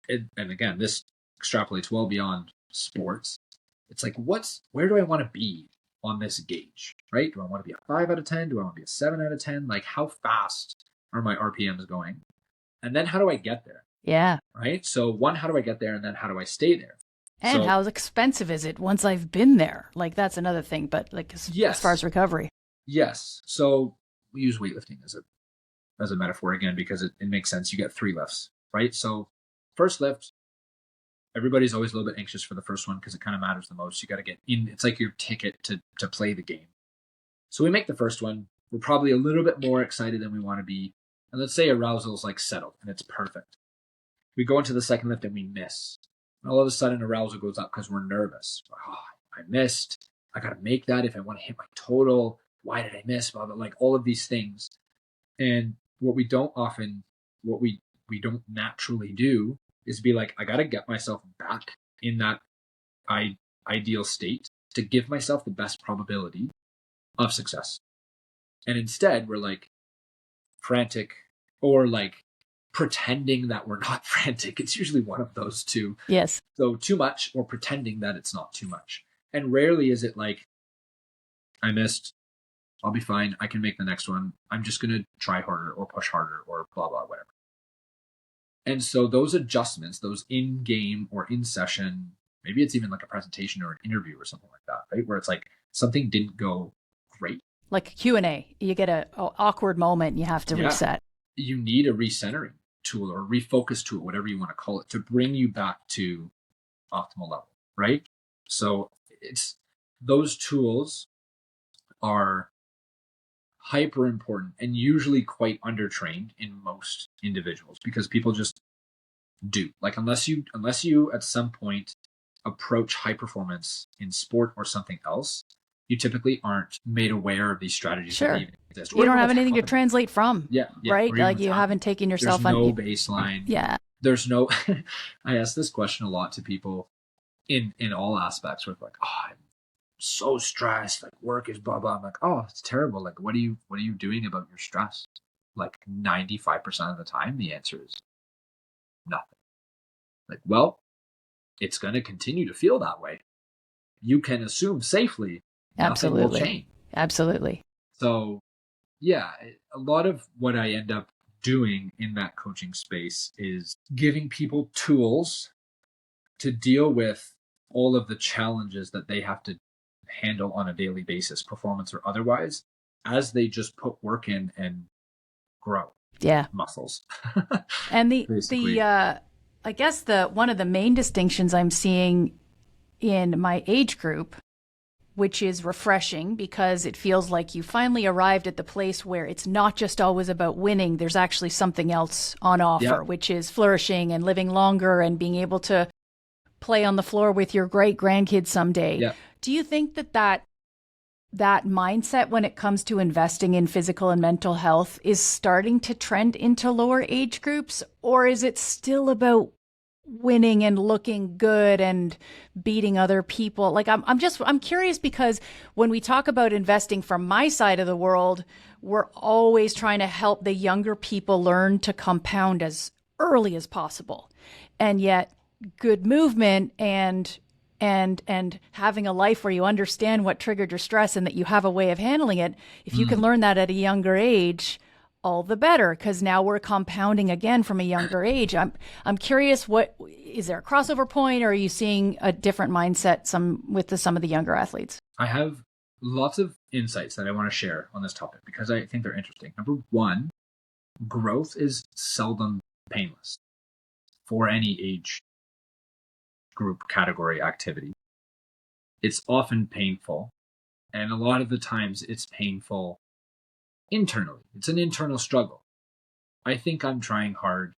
and again, this extrapolates well beyond sports. It's like, where do I want to be on this gauge, right? Do I want to be a 5 out of 10? Do I want to be a 7 out of 10? Like, how fast are my RPMs going? And then how do I get there? Yeah. Right? So one, how do I get there? And then how do I stay there? And how expensive is it once I've been there? Like, that's another thing, but like as far as recovery. Yes. So we use weightlifting as a metaphor again, because it makes sense. You get 3 lifts, right? So first lift, everybody's always a little bit anxious for the first one because it kind of matters the most. You got to get in. It's like your ticket to play the game. So we make the first one. We're probably a little bit more excited than we want to be. And let's say arousal is like settled and it's perfect. We go into the second lift and we miss. And all of a sudden arousal goes up because we're nervous. Oh, I missed. I got to make that if I want to hit my total. Why did I miss? Blah, blah, like all of these things. And what we don't naturally do is be like, I got to get myself back in that ideal state to give myself the best probability of success. And instead, we're like frantic or like pretending that we're not frantic. It's usually one of those two. Yes. So too much or pretending that it's not too much. And rarely is it like, I missed, I'll be fine. I can make the next one. I'm just going to try harder or push harder or blah, blah, whatever. And so those adjustments, those in-game or in-session, maybe it's even like a presentation or an interview or something like that, right? Where it's like something didn't go great. Like Q&A, you get a awkward moment and you have to reset. You need a recentering tool or refocus tool, whatever you want to call it, to bring you back to optimal level, right? So it's those tools are hyper important and usually quite undertrained in most individuals because people just do. Like unless you at some point approach high performance in sport or something else, you typically aren't made aware of these strategies that even exist. You don't have anything to translate from. Yeah. Right? Like you haven't taken yourself on. There's no on baseline. Yeah. There's no I ask this question a lot to people in all aspects where like, oh, I'm so stressed, like work is blah blah. I'm like, oh, it's terrible. Like what are you doing about your stress? Like 95% of the time the answer is nothing. Like, well, it's going to continue to feel that way. You can assume safely nothing will change. Absolutely. So yeah, a lot of what I end up doing in that coaching space is giving people tools to deal with all of the challenges that they have to handle on a daily basis, performance or otherwise, as they just put work in and grow muscles. And I guess one of the main distinctions I'm seeing in my age group, which is refreshing because it feels like you finally arrived at the place where it's not just always about winning. There's actually something else on offer, which is flourishing and living longer and being able to play on the floor with your great grandkids someday. Yeah. Do you think that mindset when it comes to investing in physical and mental health is starting to trend into lower age groups, or is it still about winning and looking good and beating other people? Like I'm curious because when we talk about investing from my side of the world, we're always trying to help the younger people learn to compound as early as possible. And yet good movement and having a life where you understand what triggered your stress and that you have a way of handling it, if you can learn that at a younger age, all the better, because now we're compounding again from a younger age. I'm curious, what is there a crossover point, or are you seeing a different mindset with some of the younger athletes? I have lots of insights that I want to share on this topic because I think they're interesting. Number one, growth is seldom painless for any age group, category, activity. It's often painful, and a lot of the times it's painful internally. It's an internal struggle. I think I'm trying hard.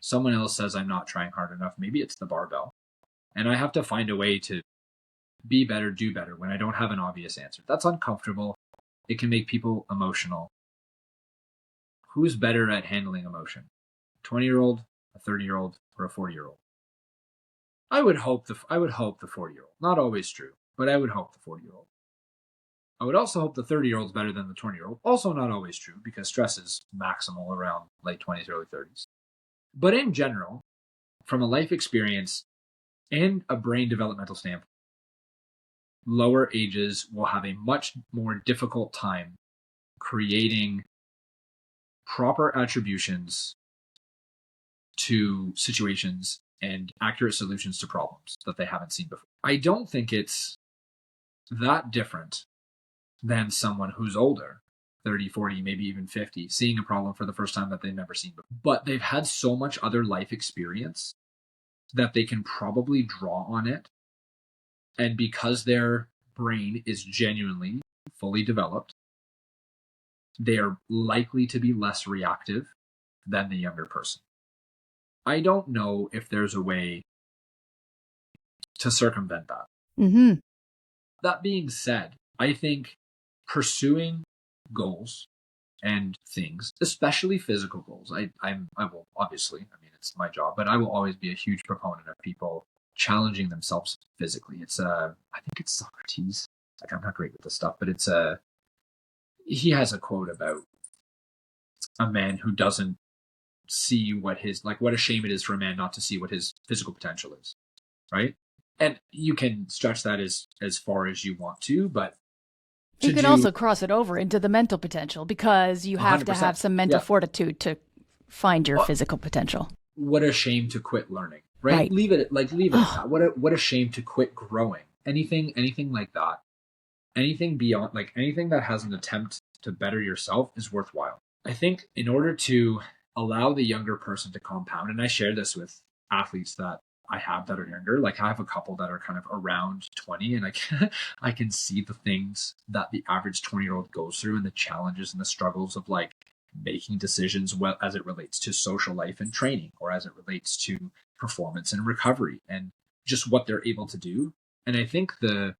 Someone else says I'm not trying hard enough. Maybe it's the barbell. And I have to find a way to be better, do better when I don't have an obvious answer. That's uncomfortable. It can make people emotional. Who's better at handling emotion? A 20-year-old, a 30-year-old, or a 40-year-old? I would hope the 40-year-old. Not always true, but I would hope the 40-year-old. I wold also hope the 30-year-old is better than the 20-year-old. Also not always true, because stress is maximal around late 20s, early 30s. But in general, from a life experience and a brain developmental standpoint, lower ages will have a much more difficult time creating proper attributions to situations and accurate solutions to problems that they haven't seen before. I don't think it's that different than someone who's older, 30, 40, maybe even 50, seeing a problem for the first time that they've never seen before. But they've had so much other life experience that they can probably draw on it. And because their brain is genuinely fully developed, they are likely to be less reactive than the younger person. I don't know if there's a way to circumvent that. Mm-hmm. That being said, I think pursuing goals and things, especially physical goals, I will obviously, I mean, it's my job, but I will always be a huge proponent of people challenging themselves physically. It's I think it's Socrates. Like, I'm not great with this stuff, but it's he has a quote about a man who doesn't see what a shame it is for a man not to see what his physical potential is, right? And you can stretch that as far as you want to, but you can also cross it over into the mental potential, because you have 100%. To have some mental fortitude to find your physical potential. What a shame to quit learning, right? Leave it at that. What a shame to quit growing. Anything like that. Anything beyond, like anything that has an attempt to better yourself is worthwhile. I think in order to allow the younger person to compound, and I share this with athletes that I have that are younger, like I have a couple that are kind of around 20, and I can see the things that the average 20-year-old goes through and the challenges and the struggles of like making decisions as it relates to social life and training, or as it relates to performance and recovery, and just what they're able to do. And I think the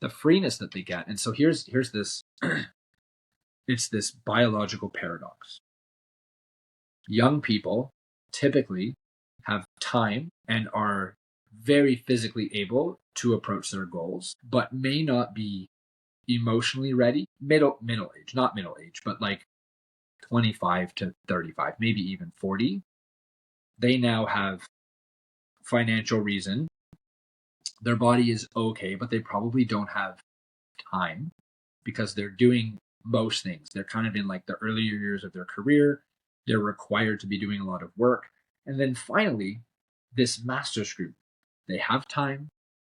freeness that they get. And so here's this, it's this biological paradox. Young people typically have time and are very physically able to approach their goals, but may not be emotionally ready. Middle age, not middle age, but like 25 to 35, maybe even 40. They now have financial reason. Their body is okay, but they probably don't have time because they're doing most things. They're kind of in like the earlier years of their career. They're required to be doing a lot of work. And then finally, this master's group, they have time,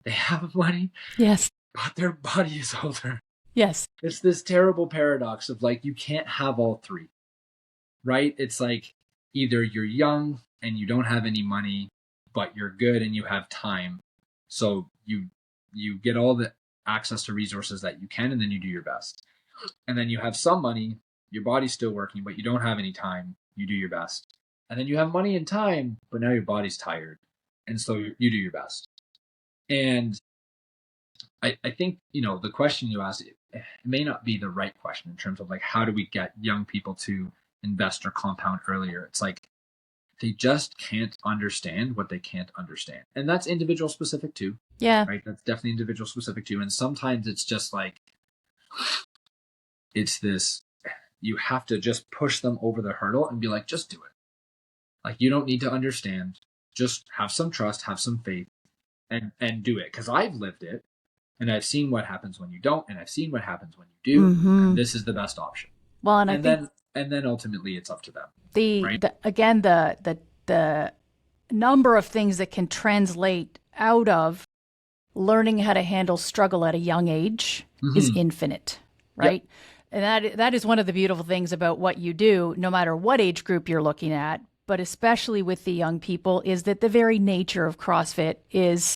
they have money, yes, but their body is older. Yes. It's this terrible paradox of like, you can't have all three, right? It's like either you're young and you don't have any money, but you're good and you have time. So you get all the access to resources that you can, and then you do your best. And then you have some money, your body's still working, but you don't have any time, you do your best. And then you have money and time, but now your body's tired. And so you do your best. And I think, the question you asked, it may not be the right question in terms of like, how do we get young people to invest or compound earlier? It's like, they just can't understand what they can't understand. And that's individual specific too. Yeah. Right. That's definitely individual specific too. And sometimes it's just like, it's this, you have to just push them over the hurdle and be like, just do it. Like, you don't need to understand. Just have some trust, have some faith, and do it. Because I've lived it, and I've seen what happens when you don't, and I've seen what happens when you do. Mm-hmm. And this is the best option. Well, and I think then ultimately it's up to them. The number of things that can translate out of learning how to handle struggle at a young age is infinite, right? Yep. And that is one of the beautiful things about what you do, no matter what age group you're looking at, but especially with the young people, is that the very nature of CrossFit is,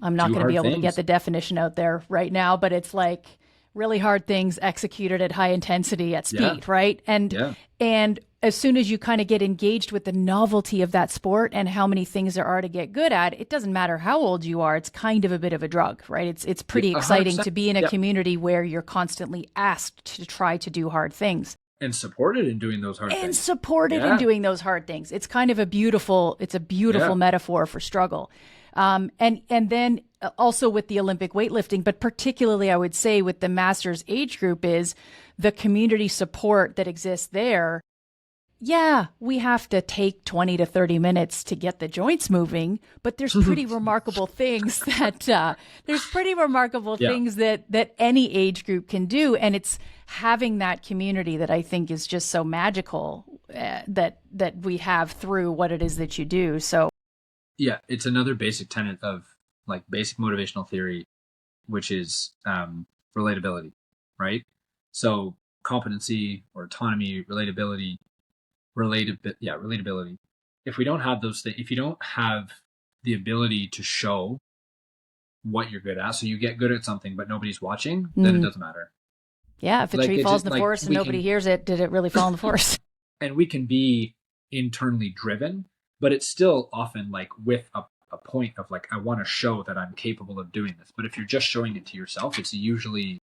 I'm not going to be able to get the definition out there right now, but it's like really hard things executed at high intensity at speed, right? And as soon as you kind of get engaged with the novelty of that sport and how many things there are to get good at, it doesn't matter how old you are. It's kind of a bit of a drug, right? It's pretty exciting 100%. to be in a Yep. community where you're constantly asked to try to do hard things. And supported in doing those hard And things. supported in doing those hard things. It's kind of a beautiful metaphor for struggle. And then also with the Olympic weightlifting, but particularly I would say with the masters age group, is the community support that exists there. Yeah, we have to take 20 to 30 minutes to get the joints moving, but there's pretty remarkable things that that any age group can do, and it's having that community that I think is just so magical that we have through what it is that you do. So yeah, it's another basic tenet of like basic motivational theory, which is relatability, right? So competency or autonomy, relatability. If we don't have those things, if you don't have the ability to show what you're good at, so you get good at something but nobody's watching, then it doesn't matter. Yeah, if a tree falls in the forest and nobody hears it, did it really fall in the forest? And we can be internally driven, but it's still often like with a point of like, I want to show that I'm capable of doing this. But if you're just showing it to yourself, it's usually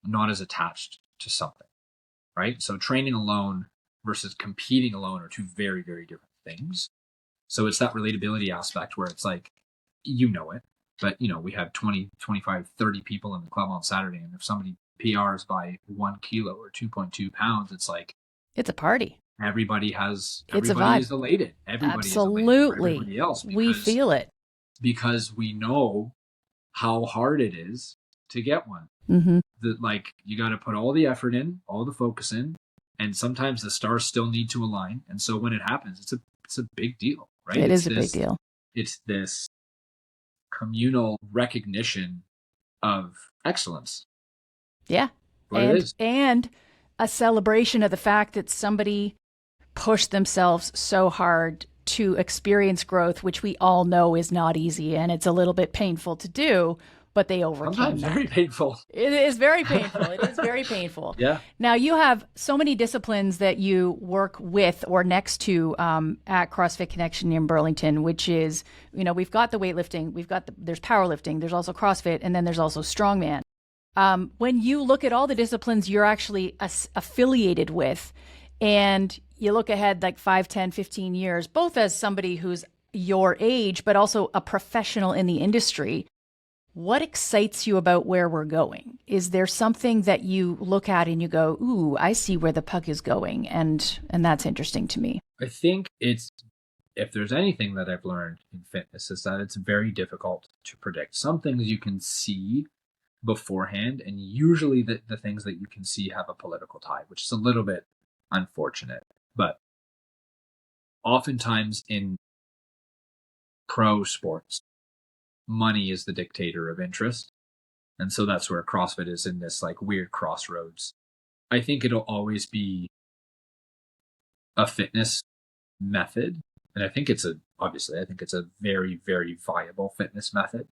not as attached to something, right? So training alone versus competing alone are two very, very different things. So it's that relatability aspect where it's like, you know it, but we have 20, 25, 30 people in the club on Saturday. And if somebody PRs by 1 kilo or 2.2 pounds, it's like, it's a party. Everybody it's a vibe. Everybody is elated. Everybody Absolutely. is elated for everybody else. We feel it. Because we know how hard it is to get one. Mm-hmm. Like you got to put all the effort in, all the focus in, and sometimes the stars still need to align. And so when it happens, it's a big deal, right? It is a big deal. It's this communal recognition of excellence. Yeah. And a celebration of the fact that somebody pushed themselves so hard to experience growth, which we all know is not easy and it's a little bit painful to do, but they overcame Sometimes that. Very painful. It is very painful. It is very painful. Yeah. Now you have so many disciplines that you work with or next to at CrossFit Connection in Burlington, which is, we've got the weightlifting, there's powerlifting, there's also CrossFit, and then there's also strongman. When you look at all the disciplines you're actually affiliated with, and you look ahead like 5, 10, 15 years, both as somebody who's your age, but also a professional in the industry, what excites you about where we're going? Is there something that you look at and you go, ooh, I see where the puck is going, and that's interesting to me? I think if there's anything that I've learned in fitness is that it's very difficult to predict. Some things you can see beforehand, and usually the things that you can see have a political tie, which is a little bit unfortunate. But oftentimes in pro sports, money is the dictator of interest. And so that's where CrossFit is in this like weird crossroads. I think it'll always be a fitness method. And I think it's a very, very viable fitness method.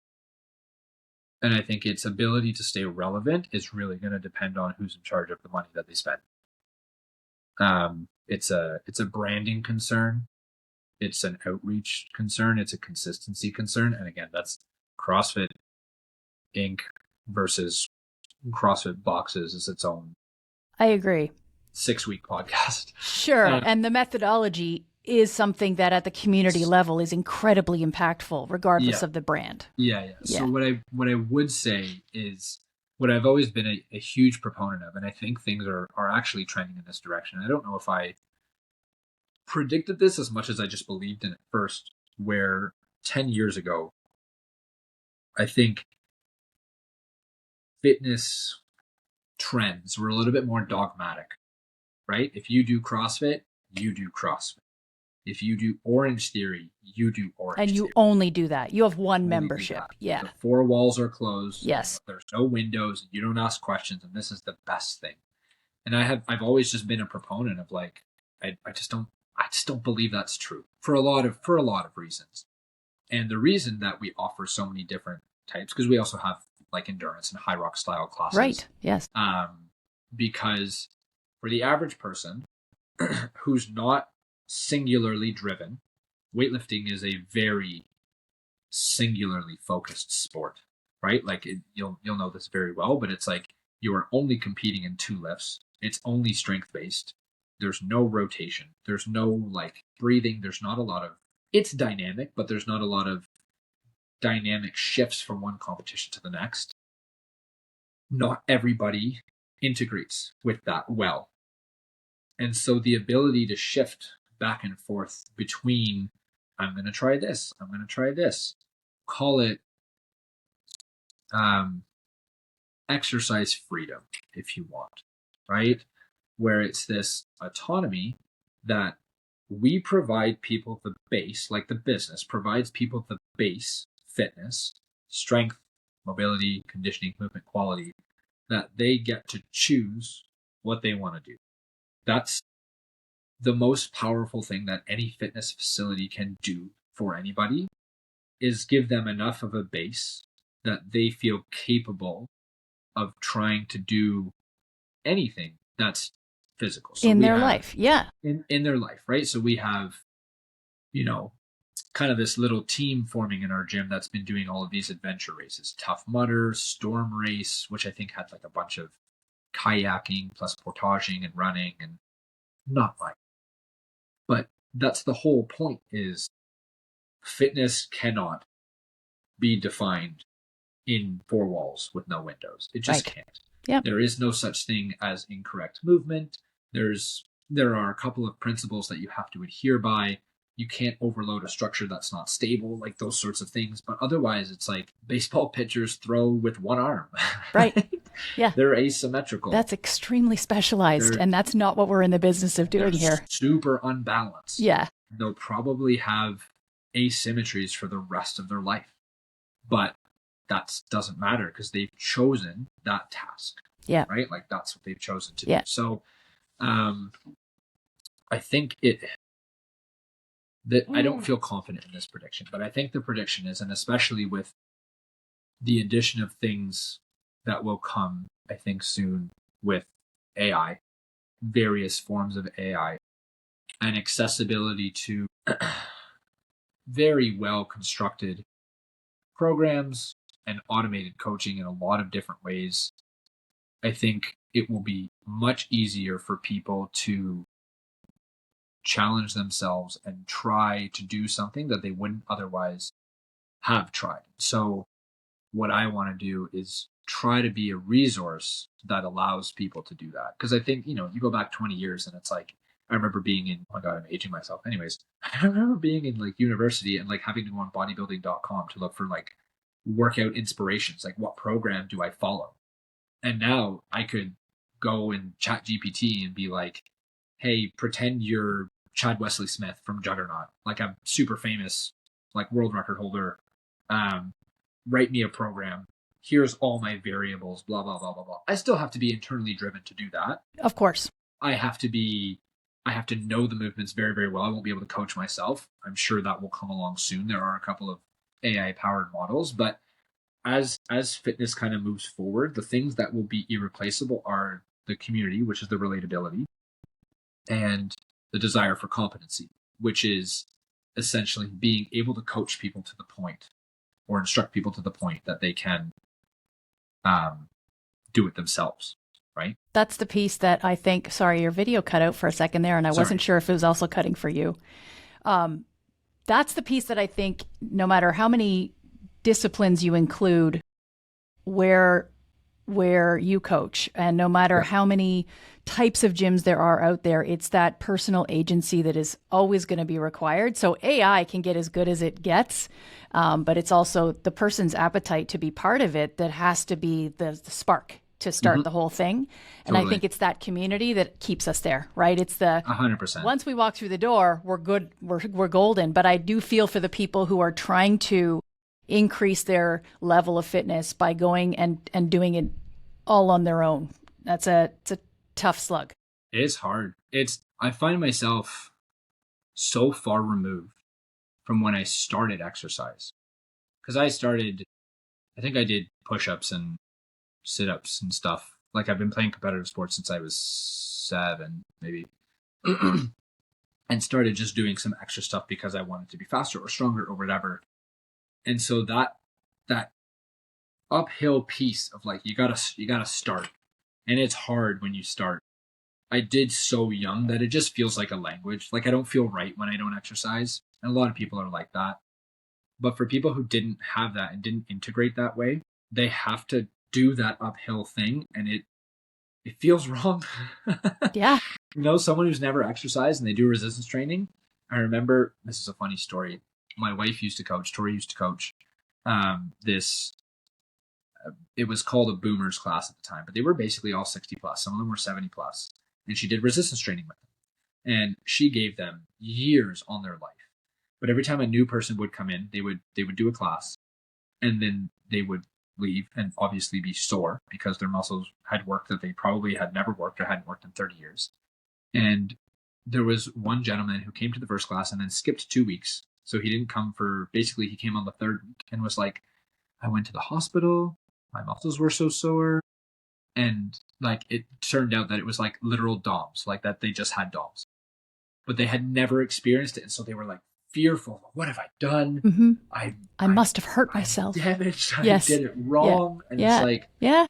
And I think its ability to stay relevant is really going to depend on who's in charge of the money that they spend. It's a branding concern. It's an outreach concern. It's a consistency concern. And again, that's CrossFit Inc. versus CrossFit Boxes is its own. I agree. 6-week podcast. Sure. And the methodology is something that at the community level is incredibly impactful, regardless of the brand. Yeah. So what I would say is what I've always been a huge proponent of, and I think things are actually trending in this direction. I don't know if I predicted this as much as I just believed in it first, where 10 years ago, I think fitness trends were a little bit more dogmatic, right? If you do CrossFit, you do CrossFit. If you do Orange Theory, you do Orange Theory. And you only do that. You have one membership. Yeah. The 4 walls are closed. Yes. There's no windows. You don't ask questions, and this is the best thing. And I've always just been a proponent of like, I just don't believe that's true for a lot of reasons. And the reason that we offer so many different types, because we also have like endurance and high rock style classes. Right. Yes. Because for the average person, who's not singularly driven. Weightlifting is a very singularly focused sport, right? Like you'll know this very well, but it's like you are only competing in 2 lifts. It's only strength based. There's no rotation. There's no like breathing. There's not a lot of, it's dynamic, but there's not a lot of dynamic shifts from one competition to the next. Not everybody integrates with that well. And so the ability to shift back and forth between, I'm going to try this, I'm going to try this, call it exercise freedom, if you want, right? Where it's this autonomy that we provide people the base, like the business provides people the base fitness, strength, mobility, conditioning, movement quality, that they get to choose what they want to do. That's the most powerful thing that any fitness facility can do for anybody, is give them enough of a base that they feel capable of trying to do anything that's physical. So in their life. Yeah. In their life, right? So we have, kind of this little team forming in our gym that's been doing all of these adventure races, Tough Mudder, Storm Race, which I think had like a bunch of kayaking plus portaging and running, and not mine. But that's the whole point, is fitness cannot be defined in 4 walls with no windows. It just can't. Yep. There is no such thing as incorrect movement. There are a couple of principles that you have to adhere by. You can't overload a structure that's not stable, like those sorts of things. But otherwise, it's like baseball pitchers throw with one arm. Right. Yeah. They're asymmetrical. That's extremely specialized, and that's not what we're in the business of doing here. Super unbalanced. Yeah. They'll probably have asymmetries for the rest of their life. But that doesn't matter because they've chosen that task. Yeah. Right? Like that's what they've chosen to do. So I think I don't feel confident in this prediction, but I think the prediction is, and especially with the addition of things that will come, I think soon with AI, various forms of AI, and accessibility to very well constructed programs and automated coaching in a lot of different ways, I think it will be much easier for people to challenge themselves and try to do something that they wouldn't otherwise have tried. So what I want to do is try to be a resource that allows people to do that. Because I think, you go back 20 years and it's like, I remember being in, oh my God, I'm aging myself. Anyways, I remember being in like university and like having to go on bodybuilding.com to look for like workout inspirations, like what program do I follow? And now I could go and chat GPT and be like, hey, pretend you're Chad Wesley Smith from Juggernaut. Like I'm super famous, like world record holder. Write me a program. Here's all my variables, blah, blah, blah, blah, blah. I still have to be internally driven to do that. Of course. I have to know the movements very, very well. I won't be able to coach myself. I'm sure that will come along soon. There are a couple of AI powered models, but as fitness kind of moves forward, the things that will be irreplaceable are the community, which is the relatability, and the desire for competency, which is essentially being able to coach people to the point, or instruct people to the point that they can do it themselves, right? That's the piece that I think, sorry, your video cut out for a second there, and I wasn't sure if it was also cutting for you. That's the piece that I think no matter how many disciplines you include where you coach, and no matter how many types of gyms there are out there, it's that personal agency that is always going to be required. So AI can get as good as it gets, but it's also the person's appetite to be part of it that has to be the spark to start the whole thing. And I think it's that community that keeps us there, right? It's the 100%. Once we walk through the door, we're good, we're golden. But I do feel for the people who are trying to increase their level of fitness by going and doing it all on their own. It's a tough slug. It is hard. I find myself so far removed from when I started exercise. Because I think I did push-ups and sit-ups and stuff. Like I've been playing competitive sports since I was 7, maybe. and started just doing some extra stuff because I wanted to be faster or stronger or whatever. And so that uphill piece of like, you gotta start. And it's hard when you start. I did so young that it just feels like a language. Like I don't feel right when I don't exercise. And a lot of people are like that. But for people who didn't have that and didn't integrate that way, they have to do that uphill thing, and it feels wrong. Yeah. Someone who's never exercised and they do resistance training. I remember, this is a funny story. My wife used to coach, Tori used to coach this. It was called a boomers class at the time, but they were basically all 60 plus. Some of them were 70 plus. And she did resistance training with them. And she gave them years on their life. But every time a new person would come in, they would do a class, and then they would leave and obviously be sore because their muscles had worked that they probably had never worked or hadn't worked in 30 years. And there was one gentleman who came to the first class and then skipped 2 weeks. So he didn't come basically he came on the third week and was like, I went to the hospital. My muscles were so sore. And like, it turned out that it was like literal DOMS, like that they just had DOMS, but they had never experienced it. And so they were like fearful. What have I done? Mm-hmm. I must have hurt myself. Damaged. Yes. I did it wrong. Yeah. And yeah. it's like, yeah.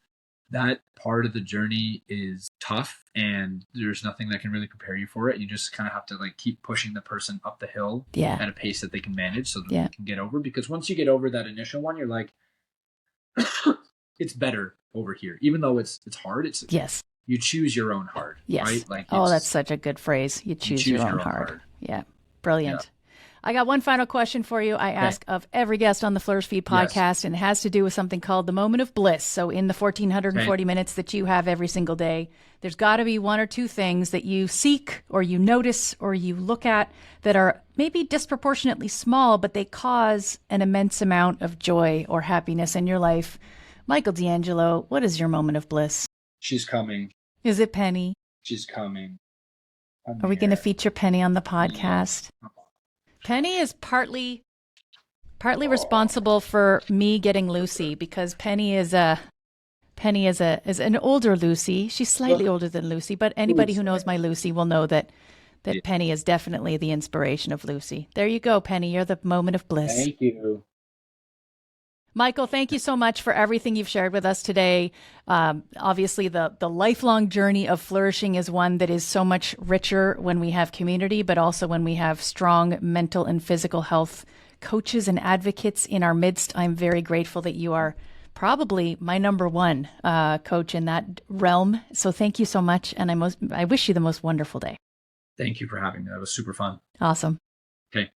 That part of the journey is tough, and there's nothing that can really prepare you for it. You just kind of have to like keep pushing the person up the hill at a pace that they can manage so that they can get over. Because once you get over that initial one, you're like, it's better over here. Even though it's hard, you choose your own hard. Yes. Right? Like, that's such a good phrase. You choose your own hard. Yeah. Brilliant. Yeah. I got one final question for you. I ask of every guest on the Flourish Feed podcast, and it has to do with something called the moment of bliss. So in the 1,440 minutes that you have every single day, there's got to be one or two things that you seek or you notice or you look at that are maybe disproportionately small, but they cause an immense amount of joy or happiness in your life. Michael D'Angelo, what is your moment of bliss? She's coming. Is it Penny? She's coming. Are we going to feature Penny on the podcast? Yeah. Penny is partly responsible for me getting Lucy, because Penny is an older Lucy. She's slightly older than Lucy, but anybody who knows my Lucy will know that Penny is definitely the inspiration of Lucy. There you go, Penny. You're the moment of bliss. Thank you. Michael, thank you so much for everything you've shared with us today. Obviously, the lifelong journey of flourishing is one that is so much richer when we have community, but also when we have strong mental and physical health coaches and advocates in our midst. I'm very grateful that you are probably my number one coach in that realm. So thank you so much. And I wish you the most wonderful day. Thank you for having me. That was super fun. Awesome. Okay.